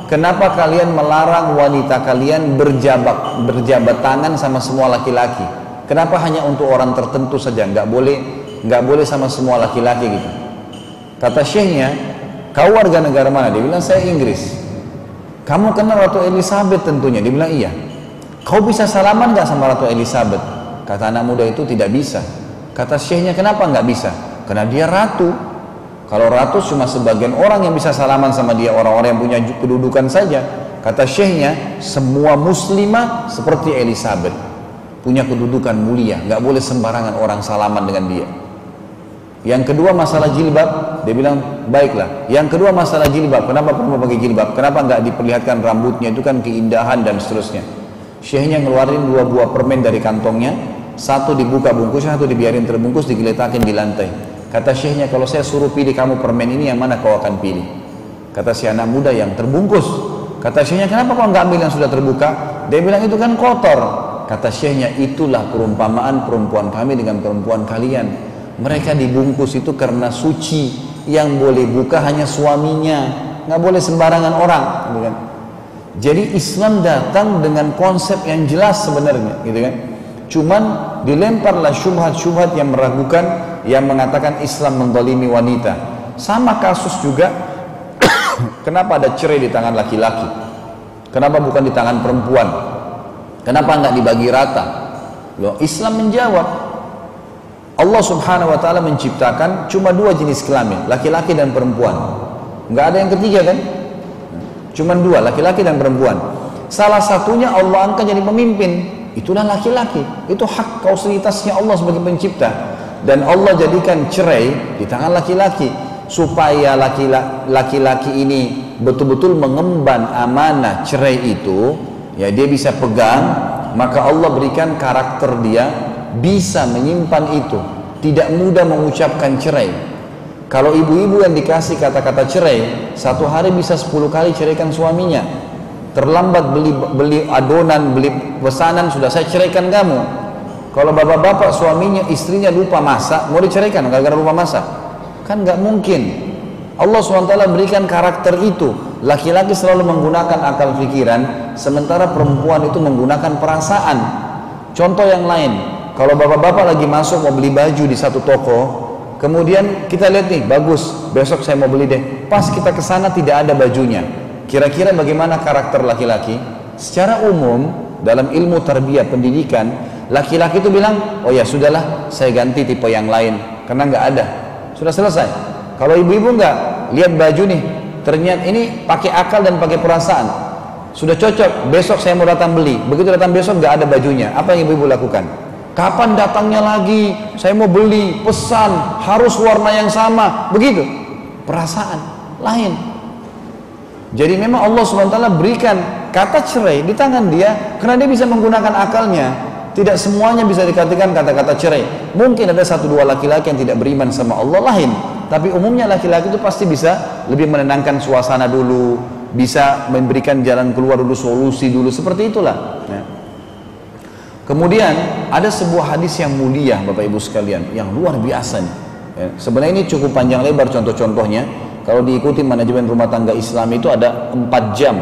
kenapa kalian melarang wanita kalian berjabat tangan sama semua laki-laki? Kenapa hanya untuk orang tertentu saja? Nggak boleh sama semua laki-laki gitu. Kata syekhnya, kau warga negara mana? Dia bilang, saya Inggris. Kamu kenal Ratu Elizabeth tentunya? Dia bilang, iya. Kau bisa salaman nggak sama Ratu Elizabeth? Kata anak muda itu, tidak bisa. Kata syekhnya, kenapa nggak bisa? Karena dia ratu. Kalau ratu cuma sebagian orang yang bisa salaman sama dia, orang-orang yang punya kedudukan saja. Kata syekhnya, semua muslimah seperti Elizabeth, punya kedudukan mulia, nggak boleh sembarangan orang salaman dengan dia. Yang kedua masalah jilbab, dia bilang baiklah. Yang kedua masalah jilbab, kenapa perlu pakai jilbab? Kenapa nggak diperlihatkan rambutnya, itu kan keindahan dan seterusnya. Syekhnya ngeluarin 2 buah permen dari kantongnya, satu dibuka bungkusnya, satu dibiarin terbungkus, digeletakin di lantai. Kata syekhnya, kalau saya suruh pilih kamu permen ini, yang mana kau akan pilih? Kata si anak muda, yang terbungkus. Kata syekhnya, kenapa kau nggak ambil yang sudah terbuka? Dia bilang, itu kan kotor. Kata syekhnya, itulah perumpamaan perempuan kami dengan perempuan kalian. Mereka dibungkus itu karena suci, yang boleh buka hanya suaminya, nggak boleh sembarangan orang, gitu kan? Jadi Islam datang dengan konsep yang jelas sebenarnya, gitu kan? Cuman dilemparlah syubhat-syubhat yang meragukan, yang mengatakan Islam menzalimi wanita. Sama kasus juga, kenapa ada cerai di tangan laki-laki? Kenapa bukan di tangan perempuan? Kenapa nggak dibagi rata? Loh, Islam menjawab. Allah subhanahu wa ta'ala menciptakan cuma 2 jenis kelamin, laki-laki dan perempuan. Nggak ada yang ketiga kan? Cuma 2, laki-laki dan perempuan. Salah satunya Allah angkat jadi pemimpin, itulah laki-laki. Itu hak kausitasnya Allah sebagai pencipta. Dan Allah jadikan cerai di tangan laki-laki, supaya laki-laki ini betul-betul mengemban amanah cerai itu, ya dia bisa pegang. Maka Allah berikan karakter dia bisa menyimpan itu, tidak mudah mengucapkan cerai. Kalau ibu-ibu yang dikasih kata-kata cerai, 1 hari bisa 10 kali ceraikan suaminya. Terlambat beli adonan, beli pesanan, sudah saya ceraikan kamu. Kalau bapak-bapak suaminya, istrinya lupa masak, mau diceraikan gara-gara lupa masak? Kan nggak mungkin. Allah SWT berikan karakter itu. Laki-laki selalu menggunakan akal pikiran, sementara perempuan itu menggunakan perasaan. Contoh yang lain, kalau bapak-bapak lagi masuk mau beli baju di satu toko, kemudian kita lihat nih, bagus, besok saya mau beli deh. Pas kita ke sana tidak ada bajunya. Kira-kira bagaimana karakter laki-laki? Secara umum dalam ilmu tarbiyah pendidikan, laki-laki itu bilang, oh ya sudahlah, saya ganti tipe yang lain karena nggak ada. Sudah selesai. Kalau ibu-ibu nggak, lihat baju nih, ternyata ini pakai akal dan pakai perasaan. Sudah cocok, besok saya mau datang beli. Begitu datang besok nggak ada bajunya. Apa yang ibu-ibu lakukan? Kapan datangnya lagi? Saya mau beli, pesan, harus warna yang sama. Begitu. Perasaan lain. Jadi memang Allah SWT berikan kata cerai di tangan dia, karena dia bisa menggunakan akalnya. Tidak semuanya bisa dikatakan kata-kata cerai. Mungkin ada 1-2 laki-laki yang tidak beriman sama Allah, lain. Tapi umumnya laki-laki itu pasti bisa lebih menenangkan suasana dulu, bisa memberikan jalan keluar dulu, solusi dulu, seperti itulah. Ya. Kemudian ada sebuah hadis yang mulia Bapak Ibu sekalian, yang luar biasa nih. Ya, sebenarnya ini cukup panjang lebar contoh-contohnya. Kalau diikuti manajemen rumah tangga Islam itu ada 4 jam,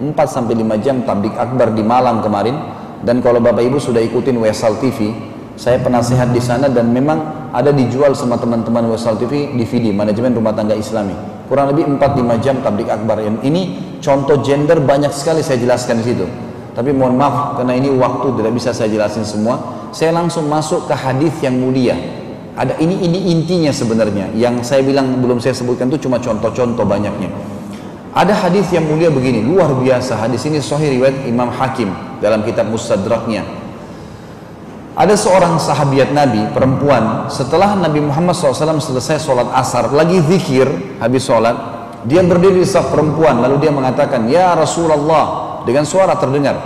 4-5 jam tablik akbar di Malang kemarin. Dan kalau Bapak Ibu sudah ikutin Wesal TV, saya penasehat di sana dan memang ada dijual sama teman-teman Wesal TV DVD manajemen rumah tangga Islami. Kurang lebih 4-5 jam tablik akbar. Ini contoh gender banyak sekali saya jelaskan di situ. Tapi mohon maaf karena ini waktu tidak bisa saya jelasin semua. Saya langsung masuk ke hadis yang mulia. Ada ini intinya sebenarnya. Yang saya bilang belum saya sebutkan itu cuma contoh-contoh banyaknya. Ada hadis yang mulia begini, luar biasa. Hadis ini sahih riwayat Imam Hakim dalam kitab Mustadraknya. Ada seorang sahabiat Nabi perempuan, setelah Nabi Muhammad SAW selesai sholat asar, lagi zikir habis sholat, dia berdiri di saf perempuan, lalu dia mengatakan, ya Rasulullah, dengan suara terdengar.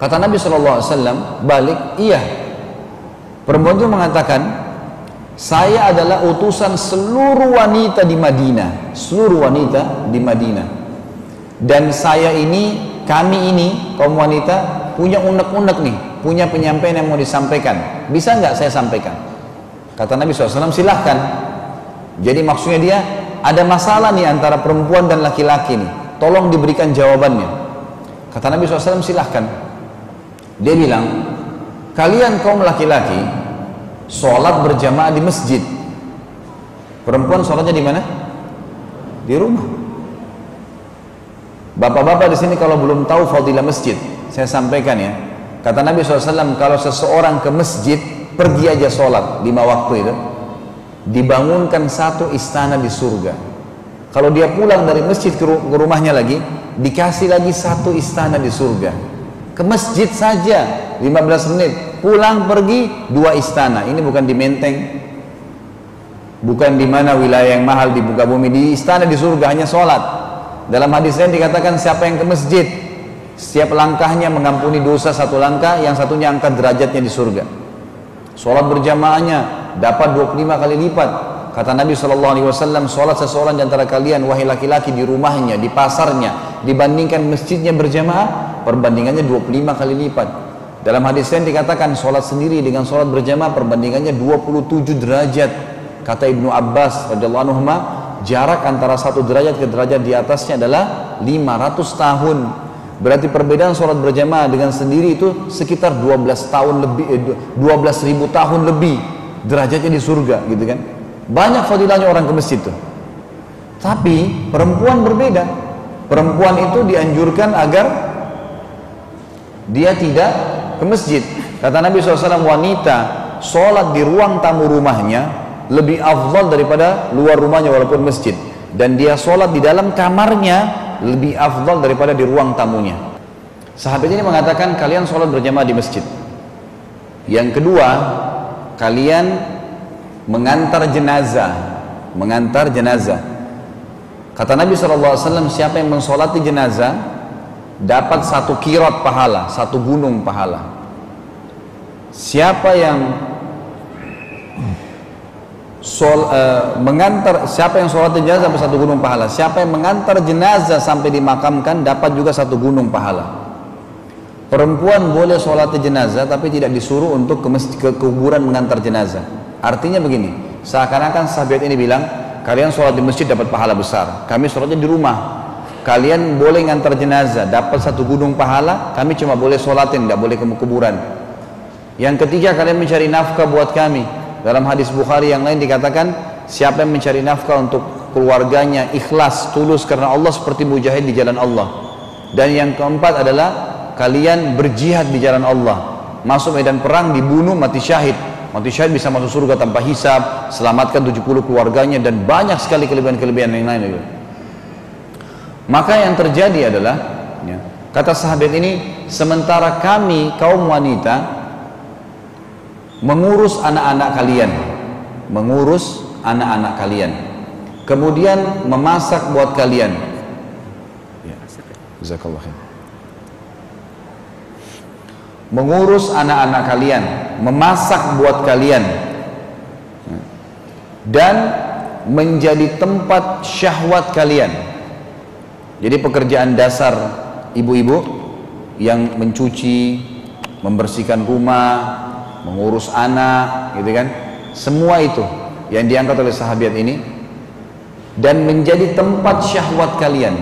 Kata Nabi SAW, balik, iya. Perempuan itu mengatakan, saya adalah utusan seluruh wanita di Madinah, seluruh wanita di Madinah. Dan saya ini, kami ini, kaum wanita, punya unek-unek nih, punya penyampaian yang mau disampaikan. Bisa nggak saya sampaikan? Kata Nabi SAW, silahkan. Jadi maksudnya dia, ada masalah nih antara perempuan dan laki-laki nih. Tolong diberikan jawabannya. Kata Nabi SAW, silahkan. Dia bilang, kalian kaum laki-laki sholat berjamaah di masjid. Perempuan sholatnya di mana? Di rumah. Bapak-bapak di sini kalau belum tahu fadilah masjid, saya sampaikan ya. Kata Nabi SAW, kalau seseorang ke masjid, pergi aja sholat 5 waktu itu, dibangunkan 1 istana di surga. Kalau dia pulang dari masjid ke rumahnya lagi, dikasih lagi satu istana di surga. Ke masjid saja 15 menit, pulang pergi 2 istana. Ini bukan di Menteng, bukan di mana wilayah yang mahal di muka bumi, di istana di surga hanya sholat. Dalam hadis lain dikatakan siapa yang ke masjid, setiap langkahnya mengampuni dosa 1 langkah, yang satunya angkat derajatnya di surga. Sholat berjamaahnya dapat 25 kali lipat. Kata Nabi SAW, sholat seseorang di antara kalian, wahai laki-laki, di rumahnya, di pasarnya, dibandingkan masjidnya berjamaah, perbandingannya 25 kali lipat. Dalam hadis lain dikatakan sholat sendiri dengan sholat berjamaah perbandingannya 27 derajat. Kata Ibnu Abbas radhiyallahu anhu, jarak antara 1 derajat ke derajat di atasnya adalah 500 tahun. Berarti perbedaan sholat berjamaah dengan sendiri itu sekitar 12 tahun lebih, 12.000 tahun lebih derajatnya di surga, gitu kan? Banyak fadilahnya orang ke masjid itu. Tapi perempuan berbeda. Perempuan itu dianjurkan agar dia tidak ke masjid. Kata Nabi SAW, wanita sholat di ruang tamu rumahnya lebih afdal daripada luar rumahnya walaupun masjid. Dan dia sholat di dalam kamarnya lebih afdal daripada di ruang tamunya. Sahabat ini mengatakan kalian sholat berjamaah di masjid. Yang kedua, kalian mengantar jenazah. Mengantar jenazah. Kata Nabi SAW, siapa yang mensolati jenazah dapat 1 kirot pahala, 1 gunung pahala. Siapa yang siapa yang sholat jenazah dapat 1 gunung pahala. Siapa yang mengantar jenazah sampai dimakamkan dapat juga 1 gunung pahala. Perempuan boleh sholat jenazah tapi tidak disuruh untuk ke kuburan mengantar jenazah. Artinya begini, seakan-akan sahabat ini bilang, kalian sholat di masjid dapat pahala besar, kami sholatnya di rumah. Kalian boleh ngantar jenazah dapat 1 gunung pahala, kami cuma boleh sholatin, tidak boleh ke kuburan. Yang ketiga, kalian mencari nafkah buat kami. Dalam hadis Bukhari yang lain dikatakan, siapa yang mencari nafkah untuk keluarganya ikhlas, tulus karena Allah seperti mujahid di jalan Allah. Dan yang keempat adalah kalian berjihad di jalan Allah, masuk medan perang, dibunuh, mati syahid. Mati syahid bisa masuk surga tanpa hisab, selamatkan 70 keluarganya, dan banyak sekali kelebihan-kelebihan yang lain. Maka yang terjadi adalah, kata sahabat ini, sementara kami kaum wanita mengurus anak-anak kalian, kemudian memasak buat kalian. Jazakallah khair. Mengurus anak-anak kalian, memasak buat kalian, dan menjadi tempat syahwat kalian. Jadi pekerjaan dasar ibu-ibu yang mencuci, membersihkan rumah, mengurus anak, gitu kan? Semua itu yang diangkat oleh sahabat ini, dan menjadi tempat syahwat kalian.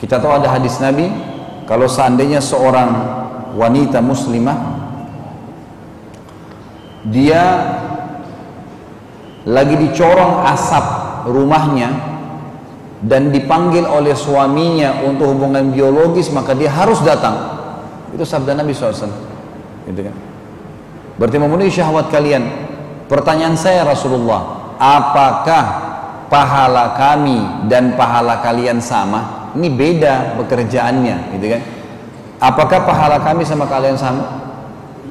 Kita tahu ada hadis Nabi, kalau seandainya seorang wanita muslimah dia lagi dicorong asap rumahnya dan dipanggil oleh suaminya untuk hubungan biologis, maka dia harus datang. Itu sabda Nabi SAW, gitu kan? Berarti memenuhi syahwat kalian. Pertanyaan saya, Rasulullah, apakah pahala kami dan pahala kalian sama? Ini beda pekerjaannya, gitu kan? Apakah pahala kami sama kalian sama?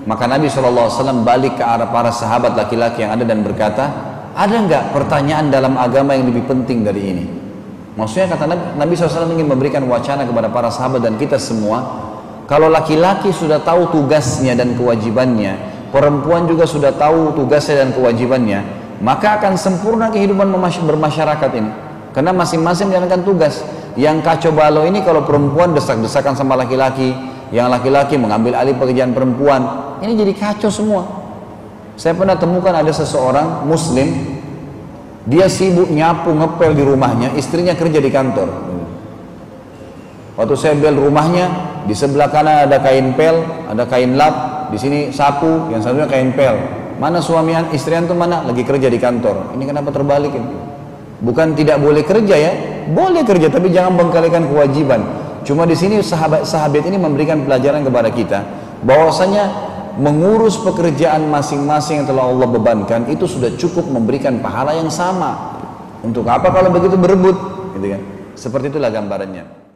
Maka Nabi SAW balik ke arah para sahabat laki-laki yang ada dan berkata, ada nggak pertanyaan dalam agama yang lebih penting dari ini? Maksudnya kata Nabi SAW ingin memberikan wacana kepada para sahabat dan kita semua, kalau laki-laki sudah tahu tugasnya dan kewajibannya, perempuan juga sudah tahu tugasnya dan kewajibannya, maka akan sempurna kehidupan bermasyarakat ini. Karena masing-masing menjalankan tugas. Yang kacau balau ini kalau perempuan desak-desakan sama laki-laki, yang laki-laki mengambil alih pekerjaan perempuan, ini jadi kacau semua. Saya pernah temukan ada seseorang muslim, dia sibuk nyapu ngepel di rumahnya, istrinya kerja di kantor. Waktu saya bel rumahnya, di sebelah kanan ada kain pel, ada kain lap, di sini sapu, yang satunya kain pel. Mana suami istri antum mana? Lagi kerja di kantor. Ini kenapa terbalik ini? Bukan tidak boleh kerja ya, boleh kerja, tapi jangan bengkalikan kewajiban. Cuma di sini sahabat ini memberikan pelajaran kepada kita, bahwasanya mengurus pekerjaan masing-masing yang telah Allah bebankan itu sudah cukup memberikan pahala yang sama. Untuk apa kalau begitu berebut, gitu kan? Seperti itulah gambarannya.